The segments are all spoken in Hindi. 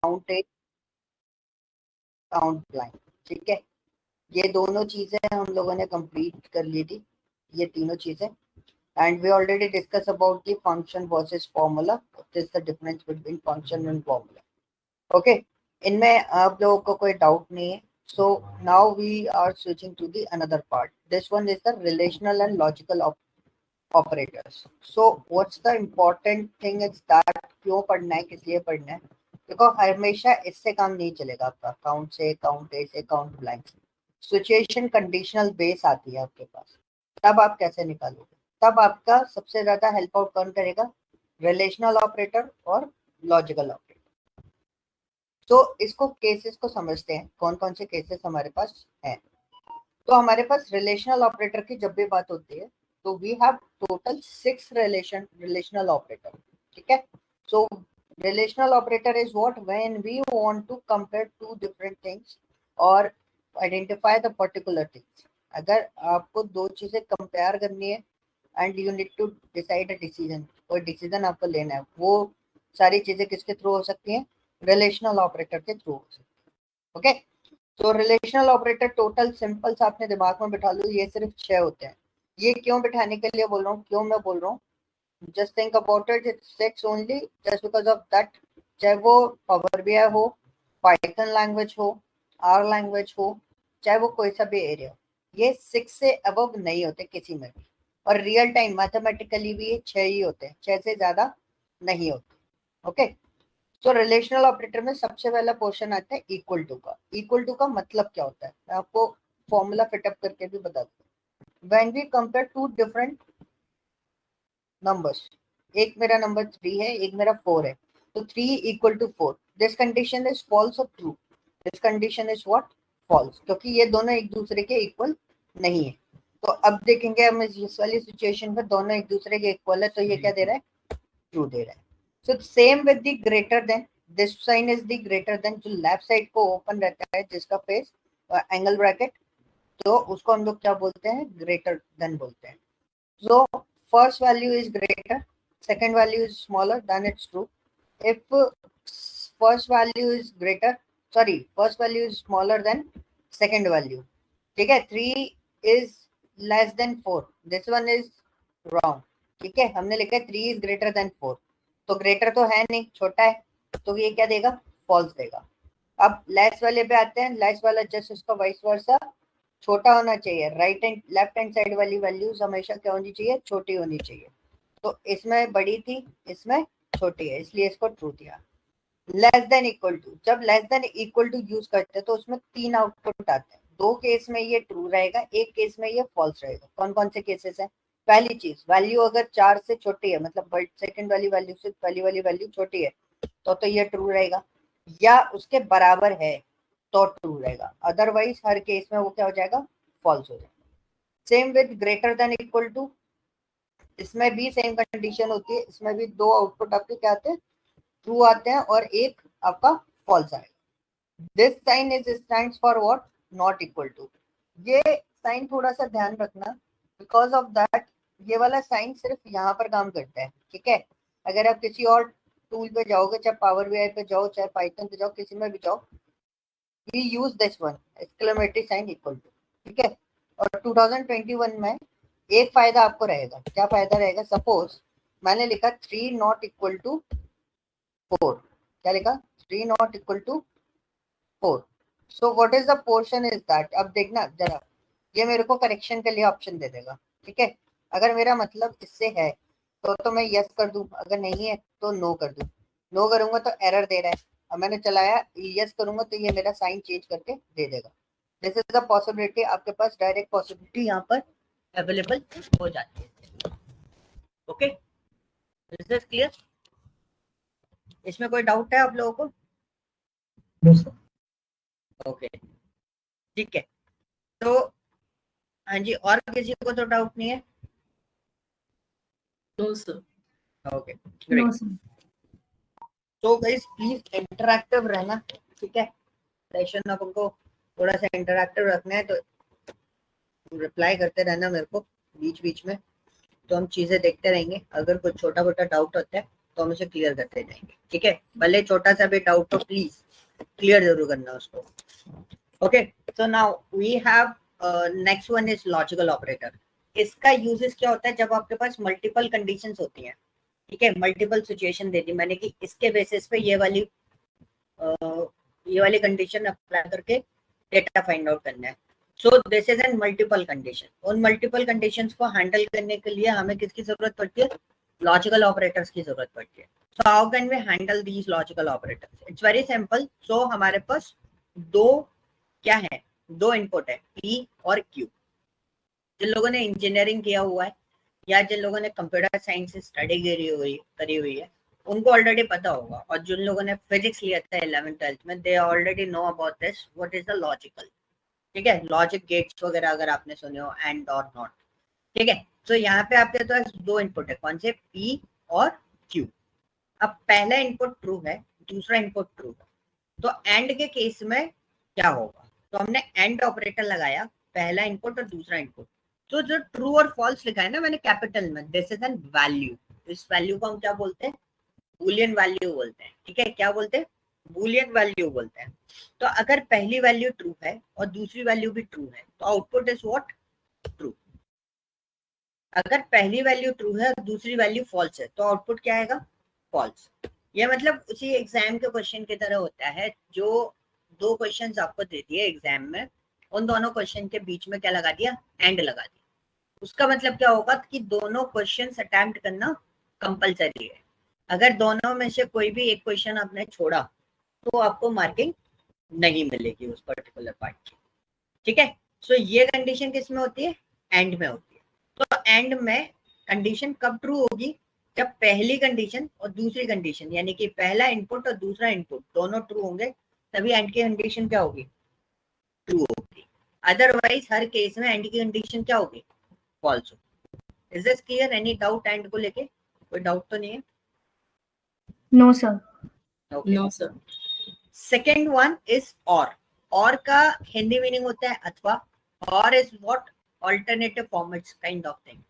काउंट ए काउंट ब्लाइंक, ठीक है। ये दोनों चीजें हम लोगों ने कंप्लीट कर ली थी, ये तीनों चीजें। And we already discuss about the function versus formula, what is the difference between function and formula. Okay, इनमें आप लोगों को कोई डाउट नहीं है। So now we are switching to the another part. This one is the relational and logical operators. So what's the important thing is that क्यों पढ़ना है, किस लिए पढ़ना है? देखो हमेशा इससे काम नहीं चलेगा आपका, काउंट से, काउंट ए से, काउंट ब्लैंक से। सिचुएशन कंडीशनल बेस आती है आपके पास, तब आप कैसे निकालोगे? तब आपका सबसे ज्यादा हेल्प आउट कौन करेगा? रिलेशनल ऑपरेटर और लॉजिकल ऑपरेटर। तो इसको केसेस को समझते हैं, कौन कौन से केसेस हमारे पास हैं। तो हमारे पास रिलेशनल ऑपरेटर की जब भी बात होती है तो we have total 6 relational operator, ठीक है। So relational operator is what, when we want to compare two different things और आइडेंटिफाई द पर्टिकुलर थिंग्स। अगर आपको दो चीजें कंपेयर करनी है and you need to decide a decision, कोई डिसीजन आपको लेना है, वो सारी चीजें किसके थ्रू हो सकती हैं? रिलेशनल ऑपरेटर के थ्रू हो सकती है। ओके, तो रिलेशनल ऑपरेटर टोटल सिंपल सा अपने दिमाग में बिठा लो, ये सिर्फ 6 होते हैं। ये क्यों बिठाने के लिए बोल रहा हूँ, क्यों मैं बोल रहा हूँ, just think about it, it's 6 only just because of that. चाहे वो पावर बीआई हो, पाइथन लैंग्वेज हो, आर लैंग्वेज हो, चाहे वो कोई सा भी एरिया हो, ये 6 से अबव नहीं होते किसी में भी। और रियल टाइम मैथमेटिकली भी ये 6 ही होते हैं, 6 से ज्यादा नहीं होते। ओके, तो रिलेशनल ऑपरेटर में सबसे पहला क्वेश्चन आता है इक्वल टू का। इक्वल टू का मतलब क्या होता है, मैं आपको फॉर्मूला फिटअप करके भी बता दूं। When we compare two different numbers, एक मेरा नंबर 3 है, एक मेरा 4 है, तो 3 equal to 4, this condition is false और true? This condition is what? False, क्योंकि ये दोनों एक दूसरे के इक्वल नहीं है। तो अब देखेंगे हम इस वाली सिचुएशन में दोनों एक दूसरे के इक्वल है, तो ये क्या दे रहा है? ट्रू दे रहा है। So same with the greater than, this sign is the greater than, जो लेफ्ट साइड को ओपन रहता है जिसका फेस एंगल ब्रैकेट, तो उसको हम लोग क्या बोलते हैं? ग्रेटर देन बोलते हैं। So first value is greater, second value is smaller, then it's true. If first value is greater, sorry, first value is smaller than second value, ठीक है, 3 is less than 4, this one is wrong, ठीक है। हमने लिखा है 3 is greater than 4, तो ग्रेटर तो है नहीं, छोटा है, तो ये क्या देगा? फॉल्स देगा। अब लेस वाले पे आते हैं, लेस वाला जस्ट उसका वाइस वर्सा, छोटा होना चाहिए। Right and left hand side वाली वैल्यूज हमेशा क्या होनी चाहिए? छोटी होनी चाहिए। तो इसमें बड़ी थी, इसमें छोटी है, इसलिए इसको ट्रू दिया। लेस देन इक्वल टू, जब less than equal to use करते हैं तो उसमें 3 आउटपुट आते हैं, 2 केस में ये ट्रू रहेगा, एक केस में ये फॉल्स रहेगा। कौन कौन से केसेस हैं? पहली चीज, वैल्यू अगर 4 से छोटी है, मतलब सेकंड वाली वैल्यू से पहली वाली वैल्यू छोटी है, तो ये ट्रू रहेगा, या उसके बराबर है तो ट्रू रहेगा, अदरवाइज हर केस में वो क्या हो जाएगा? फॉल्स हो जाएगा। Same with greater than equal to, इसमें भी सेम कंडीशन होती है, इसमें भी 2 आउटपुट आपके क्या आते हैं? ट्रू आते हैं, और एक आपका फॉल्स आएगा। This sign is stands for what? Not equal to. ये साइन थोड़ा सा ध्यान रखना, बिकॉज ऑफ दैट ये वाला साइन सिर्फ यहाँ पर काम करता है, ठीक है। अगर आप किसी और टूल पे जाओगे, चाहे पावर बीआई पे जाओ, चाहे पाइथन पे जाओ, किसी में भी जाओ, we use this one, exclamatory sign equal to, ठीक है। और 2021 में एक फायदा आपको रहेगा, क्या फायदा रहेगा? सपोज मैंने लिखा 3 नॉट इक्वल टू 4, क्या लिखा? 3 not equal to 4, so what is the portion is that. अब देखना जरा, ये मेरे को करेक्शन के लिए ऑप्शन दे देगा, ठीक है। अगर मेरा मतलब इससे है तो मैं यस कर दूं, अगर नहीं है तो नो कर दूं। नो करूंगा तो एरर दे रहा है, अब मैंने चलाया, यस करूंगा तो ये मेरा साइन चेंज करके दे देगा। दिस इज द पॉसिबिलिटी, आपके पास डायरेक्ट पॉसिबिलिटी यहाँ पर अवेलेबल हो जाती है। Okay, this is clear? इसमें कोई डाउट है आप लोगों को? No sir. ओके, ठीक है। तो हाँ जी, और किसी को तो डाउट नहीं है? No sir. Okay, great. तो गाइस प्लीज इंटरैक्टिव रहना, ठीक है। सेशन अपन को थोड़ा सा इंटरैक्टिव रखना है, तो रिप्लाई करते रहना मेरे को बीच बीच में, तो हम चीजें देखते रहेंगे। अगर कुछ छोटा मोटा डाउट होता है तो हम उसे क्लियर करते जाएंगे, ठीक है। भले छोटा सा भी डाउट हो प्लीज क्लियर जरूर करना उसको। Okay, so now we have next one is logical operator. इसका यूजेस क्या होता है, जब आपके पास मल्टीपल कंडीशंस होती हैं, ठीक है, मल्टीपल सिचुएशन दे दी मैंने कि इसके बेसिस पे ये वाली कंडीशन अप्लाई करके डेटा फाइंड आउट करना है। सो this is N multiple condition. उन मल्टीपल कंडीशंस को हैंडल करने के लिए हमें किसकी जरूरत पड़ती है, लॉजिकल ऑपरेटर्स की जरूरत पड़ती है। So how can we handle these logical operators, it's very simple. So हमारे पास दो क्या है, दो इनपुट है P और Q। जिन लोगों ने इंजीनियरिंग किया हुआ है या जिन लोगों ने कंप्यूटर साइंस स्टडी करी हुई है उनको ऑलरेडी पता होगा, और जिन लोगों ने फिजिक्स लिया था 11th 12th में, they already know about this what is the logical, ठीक है। लॉजिक गेट्स वगैरह अगर आपने सुने हो, एंड और नॉट, ठीक है। तो यहाँ पे आपके पास दो इनपुट है, कौन से, P और Q। अब पहला इनपुट ट्रू है, दूसरा इनपुट ट्रू है, तो एंड के केस में क्या होगा, तो हमने एंड ऑपरेटर लगाया, पहला इनपुट और दूसरा इनपुट। तो जो ट्रू और फॉल्स लिखा है ना मैंने कैपिटल में, दिस इज एन वैल्यू। इस वैल्यू को हम क्या बोलते हैं, बूलियन वैल्यू बोलते हैं, ठीक है। क्या बोलते हैं, बूलियन वैल्यू बोलते हैं। तो अगर पहली वैल्यू ट्रू है और दूसरी वैल्यू भी ट्रू है तो आउटपुट इज व्हाट, ट्रू। अगर पहली वैल्यू ट्रू है और दूसरी वैल्यू फॉल्स है तो आउटपुट क्या आएगा, फॉल्स। ये मतलब उसी एग्जाम के क्वेश्चन की तरह होता है, जो दो क्वेश्चंस आपको दे दिए एग्जाम में, उन दोनों क्वेश्चन के बीच में क्या लगा दिया, एंड लगा दिया। उसका मतलब क्या होगा कि दोनों क्वेश्चंस अटेम्प्ट करना कंपलसरी है। अगर दोनों में से कोई भी एक क्वेश्चन आपने छोड़ा तो आपको मार्किंग नहीं मिलेगी उस पर्टिकुलर पार्ट की, ठीक है। सो ये कंडीशन किस में होती है, एंड में होती है। तो एंड में कंडीशन कब ट्रू होगी, जब पहली कंडीशन और दूसरी कंडीशन यानी कि पहला इनपुट और दूसरा इनपुट दोनों ट्रू होंगे, तभी एंड की कंडीशन क्या होगी, ट्रू होगी। अदरवाइज हर केस में एंड की कंडीशन क्या होगी, फॉल्स होगी। Is this clear, any doubt and को लेके, कोई डाउट तो नहीं है? No sir. Okay. No, sir. Second one is और का हिंदी मीनिंग होता है अथवा, और is what, alternative formats kind of thing.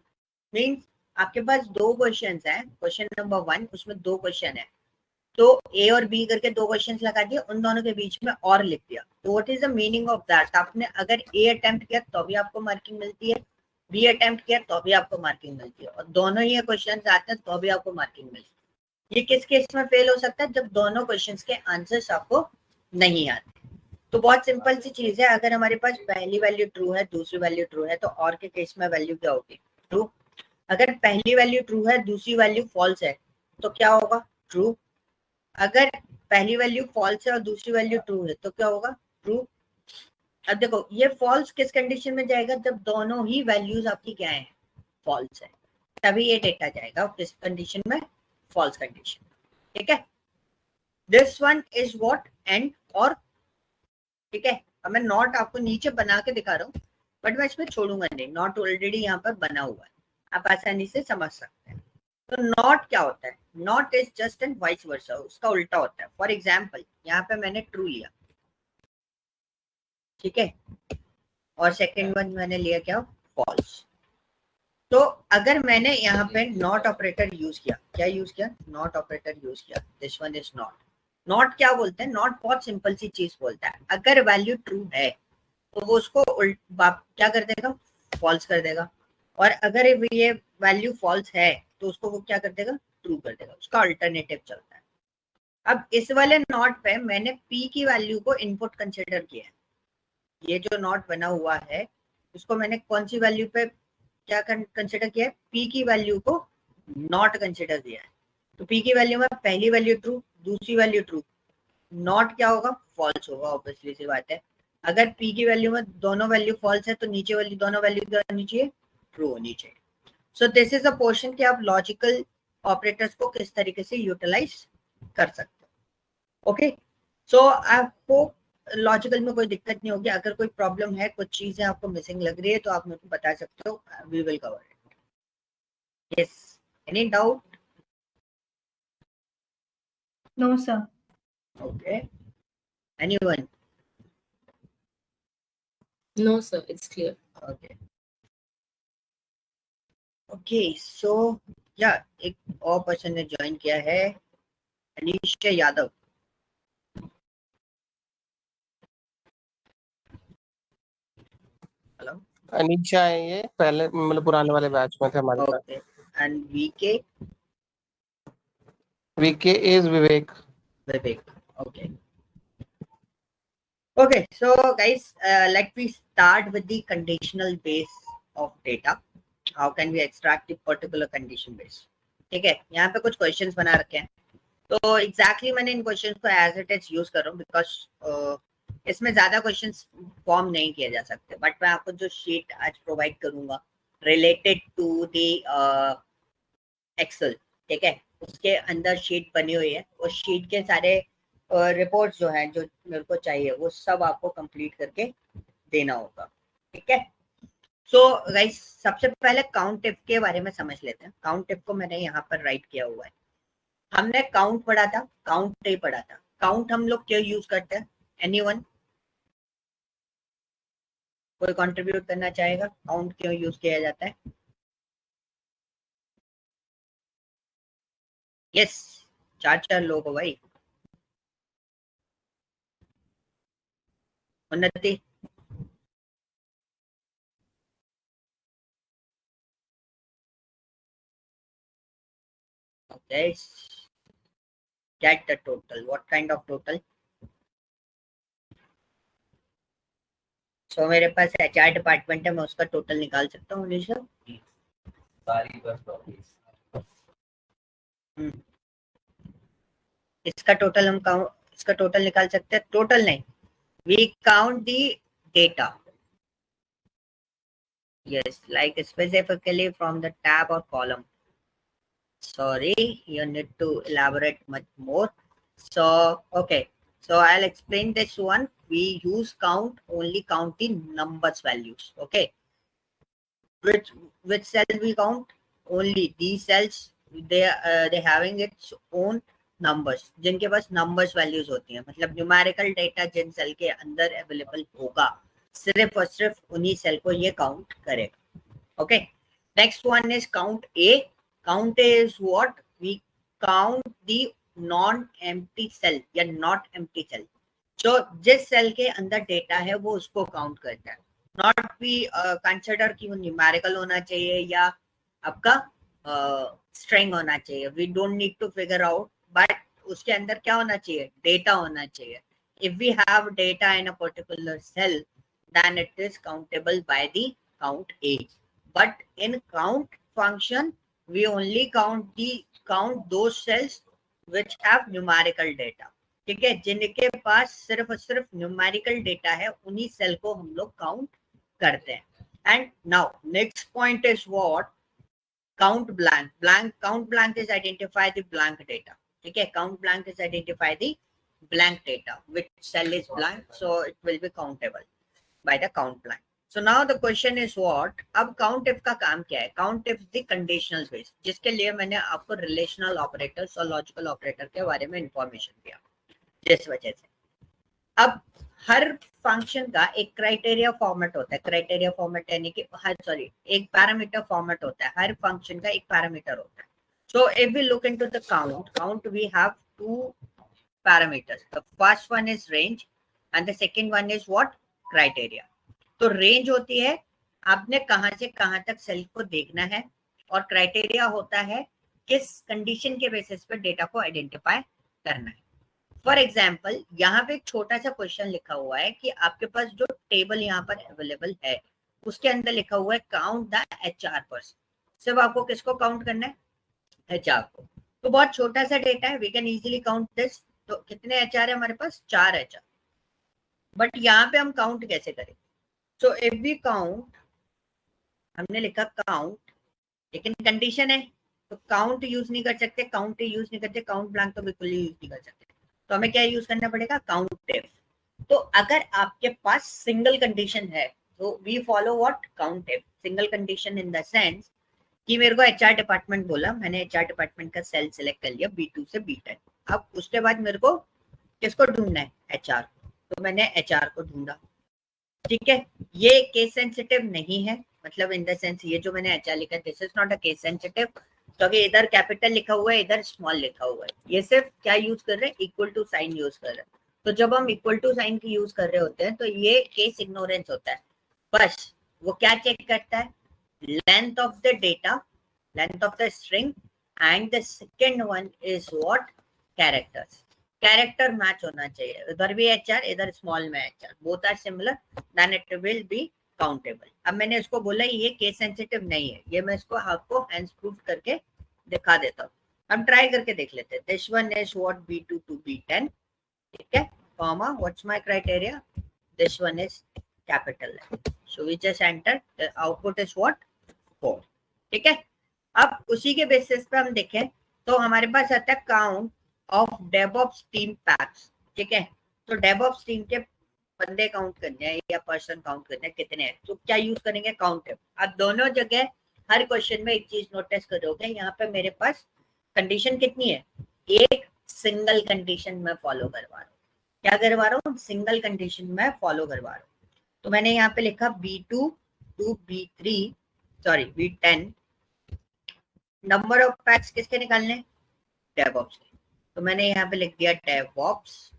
Means आपके पास दो क्वेश्चंस हैं, क्वेश्चन नंबर 1 उसमें दो क्वेश्चन है, तो ए और बी करके दो क्वेश्चंस लगा दिए, उन दोनों के बीच में और लिख दिया। तो what is the meaning of that, आपने अगर ए अटेम्प्ट किया तो भी आपको मार्किंग मिलती है, बी अटेम्प्ट किया तो भी आपको मार्किंग मिलती है, और दोनों ही क्वेश्चंस आते हैं तो भी आपको मार्किंग मिलती है। ये किस केस में फेल हो सकता है, जब दोनों क्वेश्चंस के आंसर्स आपको नहीं आते। तो बहुत सिंपल सी चीज है, अगर हमारे पास पहली वैल्यू ट्रू है दूसरी वैल्यू ट्रू है तो और के केस में वैल्यू क्या होगी, ट्रू। अगर पहली वैल्यू ट्रू है दूसरी वैल्यू फॉल्स है तो क्या होगा, ट्रू। अगर पहली वैल्यू फॉल्स है और दूसरी वैल्यू ट्रू है तो क्या होगा, ट्रू। अब देखो ये फॉल्स किस कंडीशन में जाएगा, जब दोनों ही वैल्यूज आपकी क्या है, फॉल्स है, तभी ये डेटा जाएगा किस कंडीशन में, फॉल्स कंडीशन, ठीक है। This one is what, and और, ठीक है। अब मैं नॉट आपको नीचे बना के दिखा रहा हूँ, बट मैं इसमें छोड़ूंगा नहीं, नॉट ऑलरेडी यहाँ पर बना हुआ है, आप आसानी से समझ सकते हैं। तो नॉट क्या होता है, not is just and vice versa, उसका उल्टा होता है। फॉर एग्जाम्पल यहाँ पे मैंने ट्रू लिया, ठीक है, और सेकेंड वन मैंने लिया क्या, फॉल्स। तो अगर मैंने यहाँ पे नॉट ऑपरेटर यूज किया, क्या यूज किया, नॉट ऑपरेटर यूज किया, this one is not. Not क्या बोलते हैं, नॉट बहुत सिंपल सी चीज बोलता है, अगर वैल्यू ट्रू है तो वो उसको क्या कर देगा, फॉल्स कर देगा, और अगर ये वैल्यू फॉल्स है तो उसको वो क्या कर देगा, ट्रू कर देगा, उसका अल्टरनेटिव चलता है। अब इस वाले नॉट पे मैंने p की वैल्यू को इनपुट कंसिडर किया है, ये जो नॉट बना हुआ है उसको मैंने कौन सी वैल्यू पे क्या कंसिडर किया है, p की वैल्यू को नॉट कंसिडर किया है। तो p की वैल्यू में पहली वैल्यू ट्रू दूसरी वैल्यू ट्रू, नॉट क्या होगा, फॉल्स होगा, ऑब्वियसली सी बात है। अगर p की वैल्यू में दोनों वैल्यू फॉल्स है तो नीचे वाली दोनों वैल्यू क्या होनी चाहिए, ट्रू होनी चाहिए। सो दिस इज अ पोर्शन कि आप लॉजिकल ऑपरेटर्स को किस तरीके से यूटिलाइज कर सकते हो। Okay, so I hope logical में कोई दिक्कत नहीं होगी। अगर कोई प्रॉब्लम है, कुछ चीजें आपको मिसिंग लग रही है तो आप मेरे को बता सकते हो, we will cover it. Yes, any doubt? No sir. Okay, anyone? No, sir. It's clear. Okay. Okay, so या एक और पर्सन ने ज्वाइन किया है, अनीश यादव। हेलो, अनीशा है ये, पहले मतलब पुराने वाले बैच में थे हमारे साथ। Okay, and VK VK is Vivek. Vivek. Okay. Okay. So, guys, let me start with the conditional base of data. How can we extract the particular condition base? ठीक है, यहाँ पे कुछ क्वेश्चंस बना रखे हैं, तो एग्जैक्टली मैंने इन क्वेश्चंस को एज इट इज यूज कर रहा हूँ बिकॉज इसमें ज्यादा क्वेश्चंस फॉर्म नहीं किए जा सकते, बट मैं आपको जो शीट आज प्रोवाइड करूंगा रिलेटेड टू द एक्सेल, ठीक है, उसके अंदर शीट बनी हुई है, उस शीट के सारे रिपोर्ट्स जो है जो मेरे को चाहिए वो सब आपको कंप्लीट करके देना होगा, ठीक है। सो गाइस, सबसे पहले काउंट इफ के बारे में समझ लेते हैं। काउंट इफ को मैंने यहाँ पर राइट किया हुआ है। हमने काउंट पढ़ा था, काउंट नहीं पढ़ा था। काउंट हम लोग क्यों यूज करते हैं? एनीवन कोई कंट्रीब्यूट करना चाहेगा? काउंट क्यों यूज किया जाता है? यस, चार लोग हो भाई। उन्नति, okay, get the total. What kind of total? So मेरे पास एचआर डिपार्टमेंट है, मैं उसका टोटल निकाल सकता हूँ अनिशा? इसका टोटल हम इसका टोटल निकाल सकते हैं? टोटल नहीं, we count the data. Yes, like specifically from the tab or column. Sorry, you need to elaborate much more. So, okay. So I'll explain this one. We use count, only count the numbers values. Okay. Which cell we count? Only these cells. They having its own numbers. जिनके पास numbers values होती हैं, मतलब numerical data जिन cell के अंदर available होगा, सिर्फ और सिर्फ उन्हीं सेल को ये काउंट करेगा। Okay, next one is count a. Count a is what? We count the non empty cell या नॉट एम्प्टी सेल। जो जिस सेल के अंदर डेटा है वो उसको काउंट करता है। नॉट वी कंसिडर कि वो न्यूमेरिकल होना चाहिए या आपका स्ट्रिंग होना चाहिए। We don't need to figure out, but उसके अंदर क्या होना चाहिए? डेटा होना चाहिए। If we have data in a particular cell, then it is countable by the count A. But in count function, we only count those cells which have numerical data. ठीक है, जिनके पास सिर्फ और सिर्फ न्यूमेरिकल डेटा है उन्हीं सेल को हम लोग काउंट करते हैं। And now next point is what? Count blank. Count blank is identify the blank data. ठीक है, count blank is identify the blank data, which cell is blank, so it will be countable by the count blank. So now the question is what? अब count if का काम क्या है? count if the conditional base, जिसके लिए मैंने आपको relational operators और logical operator के बारे में information दिया, जिस वजह से अब हर फंक्शन का एक क्राइटेरिया फॉर्मेट होता है। क्राइटेरिया फॉर्मेट यानी कि एक पैरामीटर फॉर्मेट होता है। हर फंक्शन का एक पैरामीटर होता है। So if we look into the count we have two parameters. The first one is range and the second one is what? Criteria. तो रेंज होती है आपने कहां से कहां तक सेल को देखना है, और क्राइटेरिया होता है किस कंडीशन के बेसिस पर डेटा को आइडेंटिफाई करना है। फॉर एग्जाम्पल, यहाँ पे एक छोटा सा क्वेश्चन लिखा हुआ है कि आपके पास जो टेबल यहाँ पर अवेलेबल है उसके अंदर लिखा हुआ है काउंट द HR पर्सन। सिर्फ आपको किसको काउंट करना है? HR को। तो बहुत छोटा सा डेटा है, we can easily count this. तो कितने HR है हमारे पास? 4 HR। बट यहाँ पे हम काउंट कैसे करें? सो इफ वी काउंट, हमने लिखा काउंट, लेकिन कंडीशन है तो काउंट यूज नहीं कर सकते, काउंट यूज नहीं करते, काउंट ब्लैंक तो बिल्कुल यूज नहीं कर सकते। तो हमें क्या यूज करना पड़ेगा? Count if. तो अगर आपके पास सिंगल कंडीशन है तो we follow what? Count if. Single condition in the sense कि मेरे को HR डिपार्टमेंट बोला, मैंने HR डिपार्टमेंट का सेल सिलेक्ट कर लिया B2 से B10। अब उसके बाद मेरे को किसको ढूंढना है? HR। तो मैंने HR को ढूंढा। ठीक है, ये केस सेंसिटिव नहीं है, मतलब इन द सेंस ये जो मैंने HR लिखा this is not a case sensitive. क्योंकि इधर कैपिटल लिखा हुआ है, इधर स्मॉल लिखा हुआ है। ये सिर्फ क्या यूज कर रहे हैं, इक्वल टू साइन यूज कर रहे हैं। तो जब हम इक्वल टू साइन की यूज कर रहे होते हैं तो ये केस इग्नोरेंस होता है। बस वो क्या चेक करता है, length of the data, length of the string, and the second one is what, characters. Character match होना चाहिए, इधर भी एचआर, इधर स्मॉल में HR, both are similar, then it will be countable. अब मैंने इसको बोला ये केस सेंसिटिव नहीं है, ये मैं इसको आपको हैंड्स प्रूफ करके दिखा देता हूँ। हम ट्राई करके देख लेते हैं। This one is what B2 to B10, ठीक है, comma what's my criteria, this one is capital, so we just enter, the output is what 4, ठीक है। अब उसी के बेसिस पे हम देखें तो हमारे पास आता है count of DevOps team PACS, ठीक है। तो डेवऑप्स टीम के बंदे काउंट करने हैं या पर्सन काउंट करने हैं कितने हैं, तो क्या यूज करेंगे, काउंट। अब दोनों जगह हर क्वेश्चन में एक चीज नोटिस करोगे, यहाँ पे मेरे पास कंडीशन कितनी है, एक सिंगल कंडीशन में फॉलो करवा रहा हूँ। क्या करवा रहा हूँ, सिंगल कंडीशन में फॉलो करवा रहा हूँ। तो मैंने यहाँ पे लिखा B2 to B3, sorry B10, number of PACS किसके निकालने, डेवऑप्स के। तो मैंने यहाँ पे लिख दिया DevOps,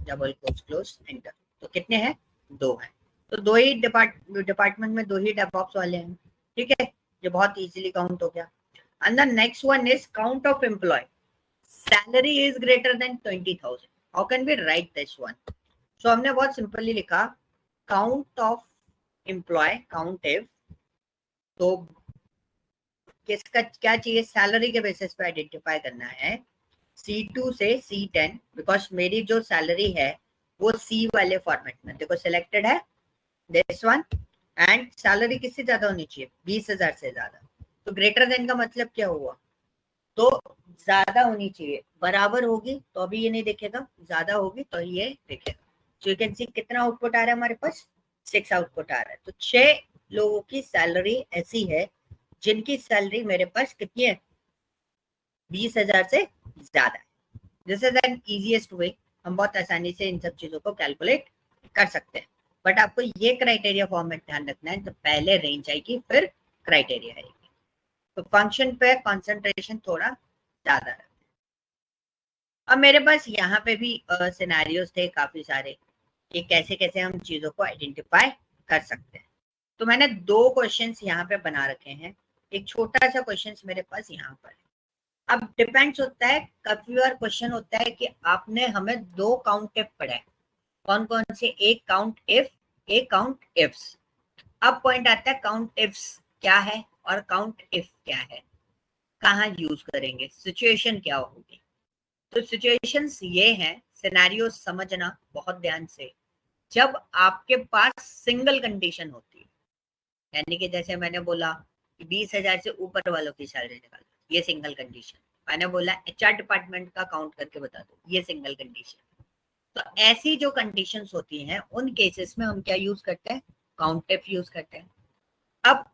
double quotes close, enter. तो कितने हैं, 2 हैं। तो दो ही डिपार्टमेंट में 2 ही डेवऑप्स वाले हैं, ठीक है। ये बहुत इजीली काउंट हो गया। And the next one is count of employ, salary is greater than 20,000, how can we write this one. So हमने बहुत सिंपली लिखा count of employ, count if, तो किसका क्या चाहिए, सैलरी के बेसिस पे आइडेंटिफाई करना है, C2 से C10, बिकॉज मेरी जो सैलरी है वो C वाले फॉर्मेट में देखो सिलेक्टेड है, दिस वन, एंड सैलरी किससे ज्यादा होनी चाहिए, 20,000 से ज्यादा। तो ग्रेटर देन का मतलब क्या हुआ, तो ज्यादा होनी चाहिए, बराबर होगी तो अभी ये नहीं देखेगा, ज्यादा होगी तो ये देखेगा। सो यू कैन सी कितना आउटपुट आ रहा है हमारे पास, 6 आउटपुट आ रहा है। तो 6 लोगों की सैलरी ऐसी है जिनकी सैलरी मेरे पास कितनी है, 20,000 से ज्यादा है। This is N easiest way, हम बहुत आसानी से इन सब चीजों को कैलकुलेट कर सकते हैं। बट आपको ये क्राइटेरिया फॉर्मेट ध्यान रखना है, तो पहले रेंज आएगी फिर क्राइटेरिया आएगी। तो फंक्शन पे कंसंट्रेशन थोड़ा ज्यादा है। अब मेरे पास यहाँ पे भी सिनेरियोस थे काफी सारे कि कैसे कैसे हम चीजों को आइडेंटिफाई कर सकते हैं। तो मैंने 2 क्वेश्चंस यहाँ पे बना रखे हैं, एक छोटा सा क्वेश्चन मेरे पास यहाँ पर है। अब डिपेंड्स होता है, काफी बार क्वेश्चन होता है कि आपने हमें 2 काउंट इफ पढ़ा है, कौन कौन से, एक काउंट इफ, एक काउंट इफ्स। अब पॉइंट आता है काउंट इफ्स क्या है और काउंट इफ क्या है, कहाँ यूज करेंगे, सिचुएशन क्या होगी। तो सिचुएशंस ये हैं, सिनेरियो समझना बहुत ध्यान से, जब आपके पास सिंगल कंडीशन होती है, यानी कि जैसे मैंने बोला कि 20,000 से ऊपर वालों की सैलरी निकालो, ये सिंगल कंडीशन। मैंने बोला HR डिपार्टमेंट का काउंट करके बता दो, ये सिंगल कंडीशन। तो ऐसी जो कंडीशंस होती हैं उन केसेस में हम क्या यूज करते हैं, काउंट इफ यूज करते हैं। अब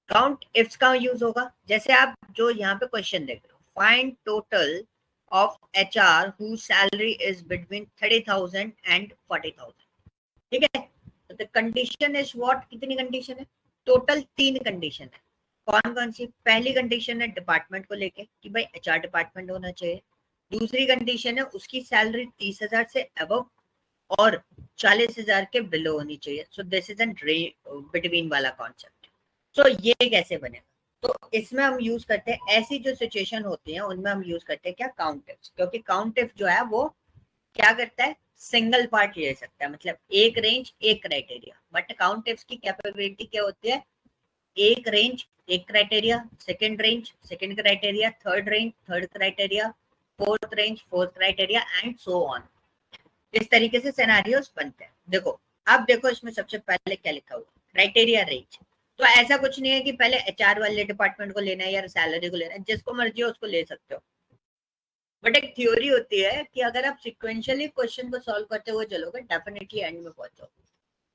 काउंट इफ्स का यूज होगा, जैसे आप जो यहाँ पे क्वेश्चन देख रहे हो, find total of HR whose salary is between 30,000 and 40,000, ठीक है। तो द कंडीशन इज व्हाट, कितनी कंडीशन है, टोटल 3 कंडीशन है। कौन कौन सी, पहली कंडीशन है डिपार्टमेंट को लेके कि भाई HR डिपार्टमेंट होना चाहिए। दूसरी कंडीशन है उसकी सैलरी 30,000 से अबव और 40,000 के बिलो होनी चाहिए। सो दिस इज एन बिटवीन वाला कॉन्सेप्ट। सो ये कैसे बनेगा, तो इसमें हम यूज करते हैं, ऐसी जो सिचुएशन होती है उनमें हम यूज करते हैं क्या, काउंट इफ। क्योंकि काउंट इफ जो है वो क्या करता है, सिंगल पार्ट ले सकता है, मतलब एक रेंज एक क्राइटेरिया। बट काउंट इफ्स की कैपेबिलिटी क्या होती है, एक रेंज एक criteria, second range second criteria, third range third criteria, fourth range fourth criteria, and so on. इस तरीके से सिनेरियोस बनते हैं। देखो अब देखो इसमें सबसे पहले क्या लिखा हुआ, क्राइटेरिया रेंज। तो ऐसा कुछ नहीं है कि पहले HR वाले डिपार्टमेंट को लेना है या सैलरी को लेना है, जिसको मर्जी हो उसको ले सकते हो। बट एक थ्योरी होती है कि अगर आप सिक्वेंशियली क्वेश्चन को सॉल्व करते हुए चलोगे डेफिनेटली एंड में पहुंचोगे।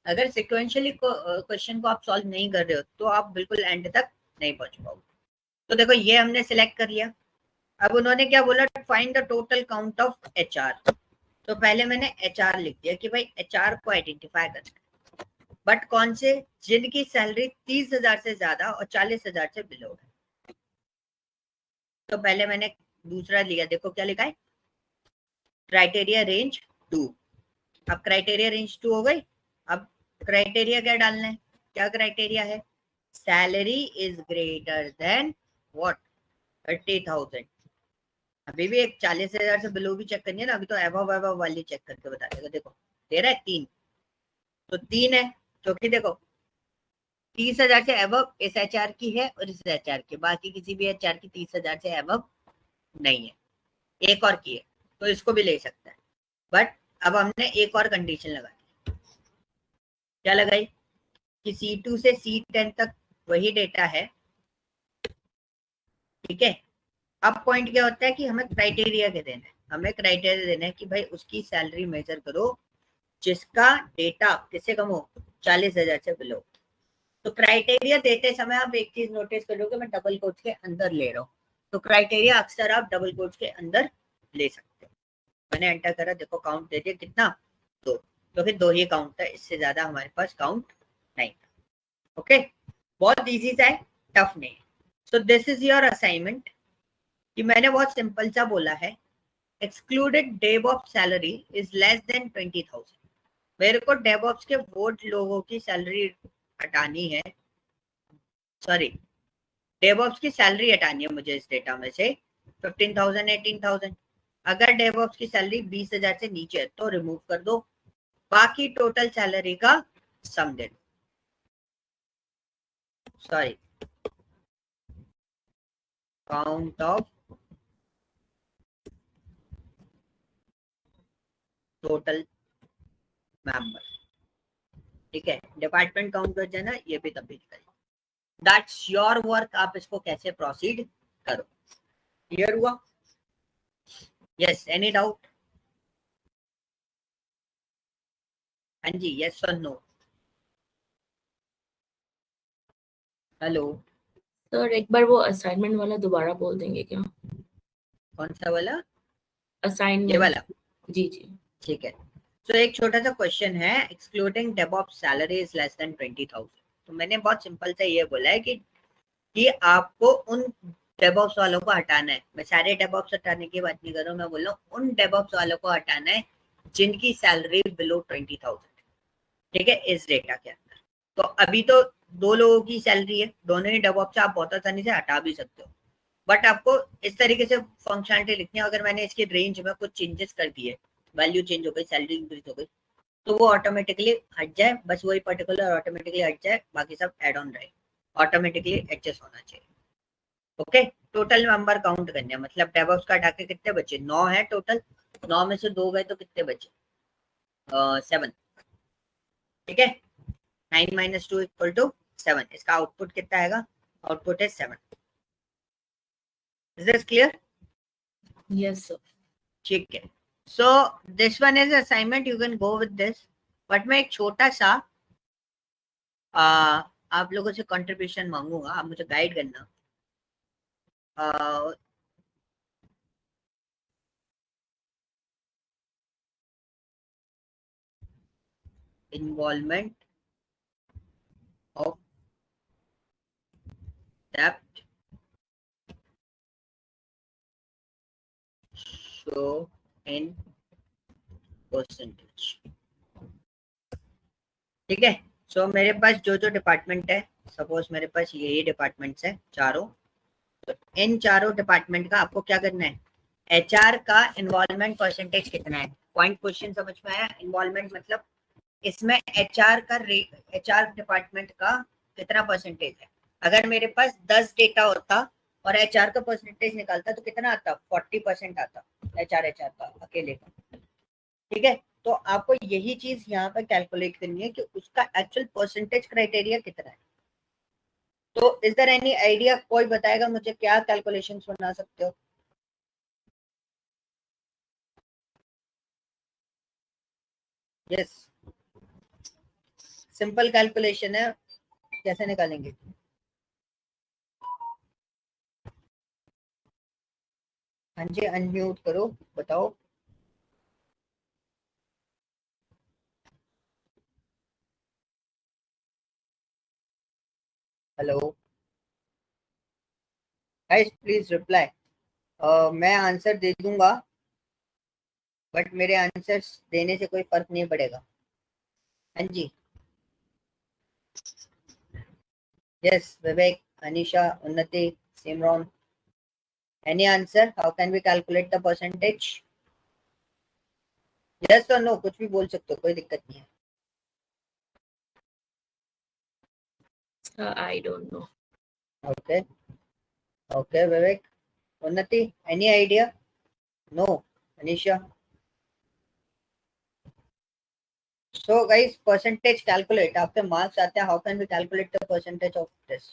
अगर सिक्वेंशियली क्वेश्चन को आप सॉल्व नहीं कर रहे हो तो आप बिल्कुल एंड तक नहीं पहुंच पाओगे। तो देखो ये हमने सिलेक्ट कर लिया। अब उन्होंने क्या बोला, find the total count of HR। तो पहले मैंने HR लिख दिया कि भाई HR को आइडेंटिफाई करना है, बट कौन से, जिनकी सैलरी 30,000 से ज्यादा और 40,000 से बिलो है। तो पहले मैंने दूसरा लिया, देखो क्या लिखा है, क्राइटेरिया रेंज 2। अब क्राइटेरिया रेंज 2 हो गई। अब क्राइटेरिया क्या डालना है, क्या क्राइटेरिया है, salary is greater then what, 30,000। अभी भी एक 40,000 से बिलो भी चेक करनी है ना, अभी तो एबव एबव वाली चेक करके बता देगा। देखो दे रहा है 3, तो 3 है, क्योंकि देखो 30,000 से एबव इस एचआर की है और इस एचआर की, बाकी किसी भी एचआर की 30,000 से एबव नहीं है, एक और की है, तो इसको भी ले सकता है। बट अब हमने एक और कंडीशन लगाई, क्या लगाई कि C2 से C10 तक वही डेटा है, ठीक है। अब पॉइंट क्या होता है कि हमें क्राइटेरिया क्या देना है, हमें क्राइटेरिया देना है कि भाई उसकी सैलरी मेजर करो जिसका डेटा किससे कम हो, 40,000 से बिलो। तो क्राइटेरिया देते समय आप एक चीज नोटिस करोगे, मैं डबल कोट्स के अंदर ले रहा हूँ, तो क्राइटेरिया अक्सर आप डबल कोट्स के अंदर ले सकते हो। मैंने एंटर करा, देखो काउंट दे दिया कितना, 2, तो फिर 2 ही काउंट है, इससे ज्यादा हमारे पास काउंट नहीं। ओके, बहुत इजी सा है, टफ नहीं। सो दिस इज योर असाइनमेंट, कि मैंने बहुत सिंपल सा बोला है, excluded DevOps salary is less than 20,000। मेरे को डेवऑप्स के वो लोगों की सैलरी हटानी है, सॉरी डेवऑप्स की सैलरी हटानी है मुझे इस डेटा में से 15,000 18,000। अगर डेवऑप्स की सैलरी 20,000 से नीचे है तो रिमूव कर दो, बाकी टोटल सैलरी का सम दे दो। Sorry, count of total member, ठीक है, डिपार्टमेंट काउंट कर जाना, ये भी तब भी निकल, दैट्स योर वर्क, आप इसको कैसे प्रोसीड करो। क्लियर हुआ? Yes, any doubt? हाँ जी, यस और नो? हेलो, सर एक बार वो असाइनमेंट वाला दोबारा बोल देंगे क्या? कौन सा वाला? ये असाइनमेंट। वाला, जी जी। ठीक है। तो एक छोटा सा क्वेश्चन है, excluding DevOps salary is less than 20,000। तो मैंने बहुत सिंपल से ये बोला है कि आपको उन डेवऑप्स वालों को हटाना है। मैं सारे डेवऑप्स हटाने की बात नहीं कर रहा हूँ, मैं बोल रहा हूँ उन डेवऑप्स वालों को हटाना है जिनकी सैलरी बिलो 20,000, ठीक है, इस डेटा के अंदर। तो अभी तो 2 लोगों की सैलरी है, दोनों ही डेवऑप्स आप बहुत आसानी से हटा भी सकते हो, बट आपको इस तरीके से फंक्शनलिटी लिखनी है। अगर मैंने इसकी रेंज में कुछ चेंजेस कर दिए, वैल्यू चेंज हो गई, सैलरी इंक्रीज हो गई, तो वो ऑटोमेटिकली हट जाए, बस वही पर्टिकुलर ऑटोमेटिकली हट जाए, बाकी सब एड ऑन रहे, ऑटोमेटिकली एडजस्ट होना चाहिए। ओके, टोटल मेंबर काउंट करने, मतलब डेवऑप्स का हटा के कितने बचे, 9 है टोटल, 9 में से 2 गए तो कितने बचे, 7, ठीक है। 9 - 2 = 7, इसका आउटपुट कितना आएगा, आउटपुट है 7। Is this clear? Yes sir. ठीक है, so this one is assignment, you can go with this, but मैं एक छोटा सा आप लोगों से कंट्रीब्यूशन मांगूंगा, आप मुझे गाइड करना। Involvement of dept show in percentage, ठीक है। सो मेरे पास जो जो डिपार्टमेंट है, सपोज मेरे पास यही डिपार्टमेंट्स है चारों, तो इन चारों डिपार्टमेंट का आपको क्या करना है, एचआर का इन्वॉल्वमेंट परसेंटेज कितना है। पॉइंट क्वेश्चन समझ में आया? इन्वॉल्वमेंट मतलब इसमें एचआर डिपार्टमेंट का कितना परसेंटेज है। अगर मेरे पास 10 डेटा होता और एचआर का परसेंटेज निकालता तो कितना आता, 40% आता एचआर का अकेले का, ठीक है। तो आपको यही चीज यहाँ पर कैलकुलेट करनी है कि उसका एक्चुअल परसेंटेज क्राइटेरिया कितना है। तो इज देयर एनी आइडिया, कोई बताएगा मुझे क्या कैलकुलेशन बना सकते हो? यस, सिंपल कैलकुलेशन है, कैसे निकालेंगे? हाँ जी, अनम्यूट करो, बताओ। Hello guys, please reply. मैं आंसर दे दूंगा, बट मेरे आंसर्स देने से कोई फर्क नहीं पड़ेगा। हाँ जी, yes Vivek, Anisha, Unnati, Simran, any answer? How can we calculate the percentage? Yes और नो, कुछ भी बोल सकते हो, कोई दिक्कत नहीं है। I don't know. Okay okay Vivek, Unnati, any idea? No, Anisha? So guys, percentage calculate, आपके मार्क्स आते हैं, how can we calculate the percentage of this?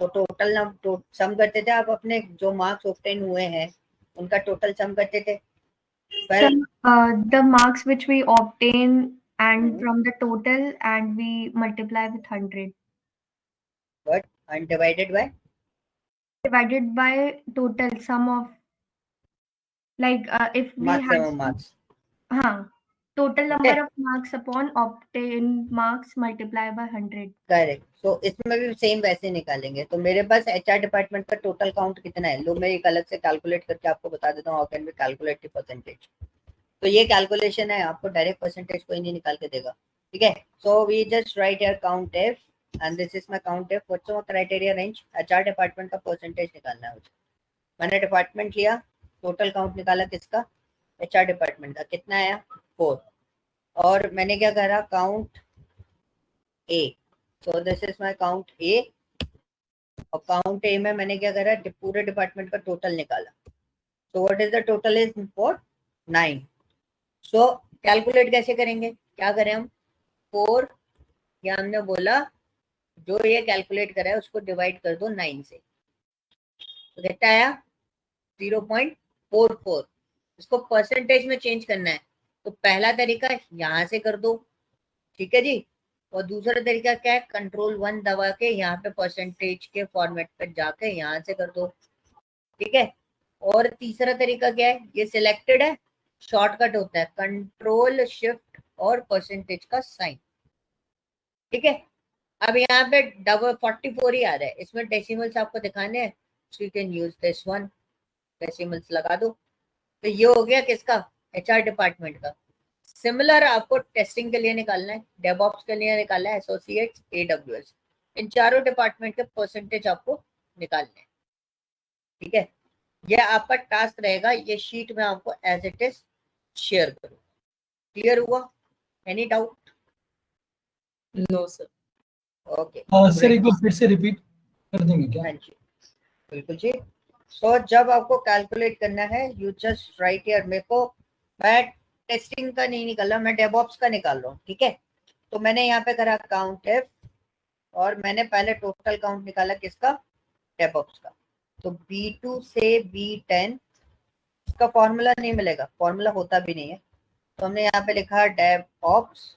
तो टोटल सम करते थे आप, अपने जो मार्क्स ऑब्टेन हुए हैं उनका टोटल सम करते थे। Sir, the marks which we obtain and Mhm. from the total and we multiply with 100 But undivided by divided by total sum of like if we had maximum marks. हाँ total number Okay, of marks upon obtained marks multiply by 100. Correct. सो इसमें भी सेम वैसे निकालेंगे। तो मेरे पास एचआर डिपार्टमेंट का टोटल काउंट कितना है, लो मैं एक अलग से कैलकुलेट करके आपको बता देता हूँ, how can we calculate the percentage. तो ये कैलकुलेशन है, आपको डायरेक्ट परसेंटेज कोई नहीं निकाल के देगा, ठीक है। So we just write here count F and this is my count F. What's your criteria range? HR department का परसेंटेज निकालना है मुझे। मैंने डिपार्टमेंट लिया, टोटल काउंट निकाला किसका? एचआर डिपार्टमेंट का। कितना आया? 4। और मैंने क्या करा? Count A. So this is my count A. और काउंट ए में मैंने क्या करा? पूरे डिपार्टमेंट का टोटल निकाला। सो what is the total is 4 9। So calculate कैसे करेंगे? क्या करें हम? 4 या हमने बोला जो ये कैलकुलेट करा है उसको डिवाइड कर दो 9 से। तो कितना आया? 0.44। इसको परसेंटेज में चेंज करना है, तो पहला तरीका यहाँ से कर दो, ठीक है जी। और दूसरा तरीका क्या है? कंट्रोल 1 दबा के यहाँ पे परसेंटेज के फॉर्मेट पर जाके यहाँ से कर दो, ठीक है। और तीसरा तरीका क्या है? ये सिलेक्टेड है, शॉर्टकट होता है कंट्रोल शिफ्ट और परसेंटेज का साइन, ठीक है। अब यहाँ पे डबल 44 ही आ रहा है, इसमें डेसिमल्स आपको दिखाने हैं, so you can use this one, decimals लगा दो। तो ये हो गया किसका? एचआर डिपार्टमेंट का। सिमिलर आपको टेस्टिंग के लिए निकालना है, डेवऑप्स के लिए निकालना है, एसोसिएट्स, एडब्ल्यूएस, इन चारों डिपार्टमेंट के परसेंटेज आपको निकालने हैं, ठीक है। ये आपका टास्क रहेगा, ये शीट में आपको एज इट इज शेयर करूँ। क्लियर हुआ? Any doubt? No, sir. Okay sir एक बार फिर से रिपीट कर देंगे क्या? हाँ जी, बिल्कुल जी। सो जब आपको कैलकुलेट करना है, यू जस्ट राइट हियर। मेरे को, मैं टेस्टिंग का नहीं निकाल रहा, मैं डेवऑप्स का निकाल रहा हूँ, ठीक है। तो मैंने यहाँ पे करा काउंट एफ और मैंने पहले टोटल काउंट निकाला किसका? डेवऑप्स का। तो B2 से B10 इसका फॉर्मूला नहीं मिलेगा, फॉर्मूला होता भी नहीं है, तो हमने यहाँ पे लिखा डेवऑप्स।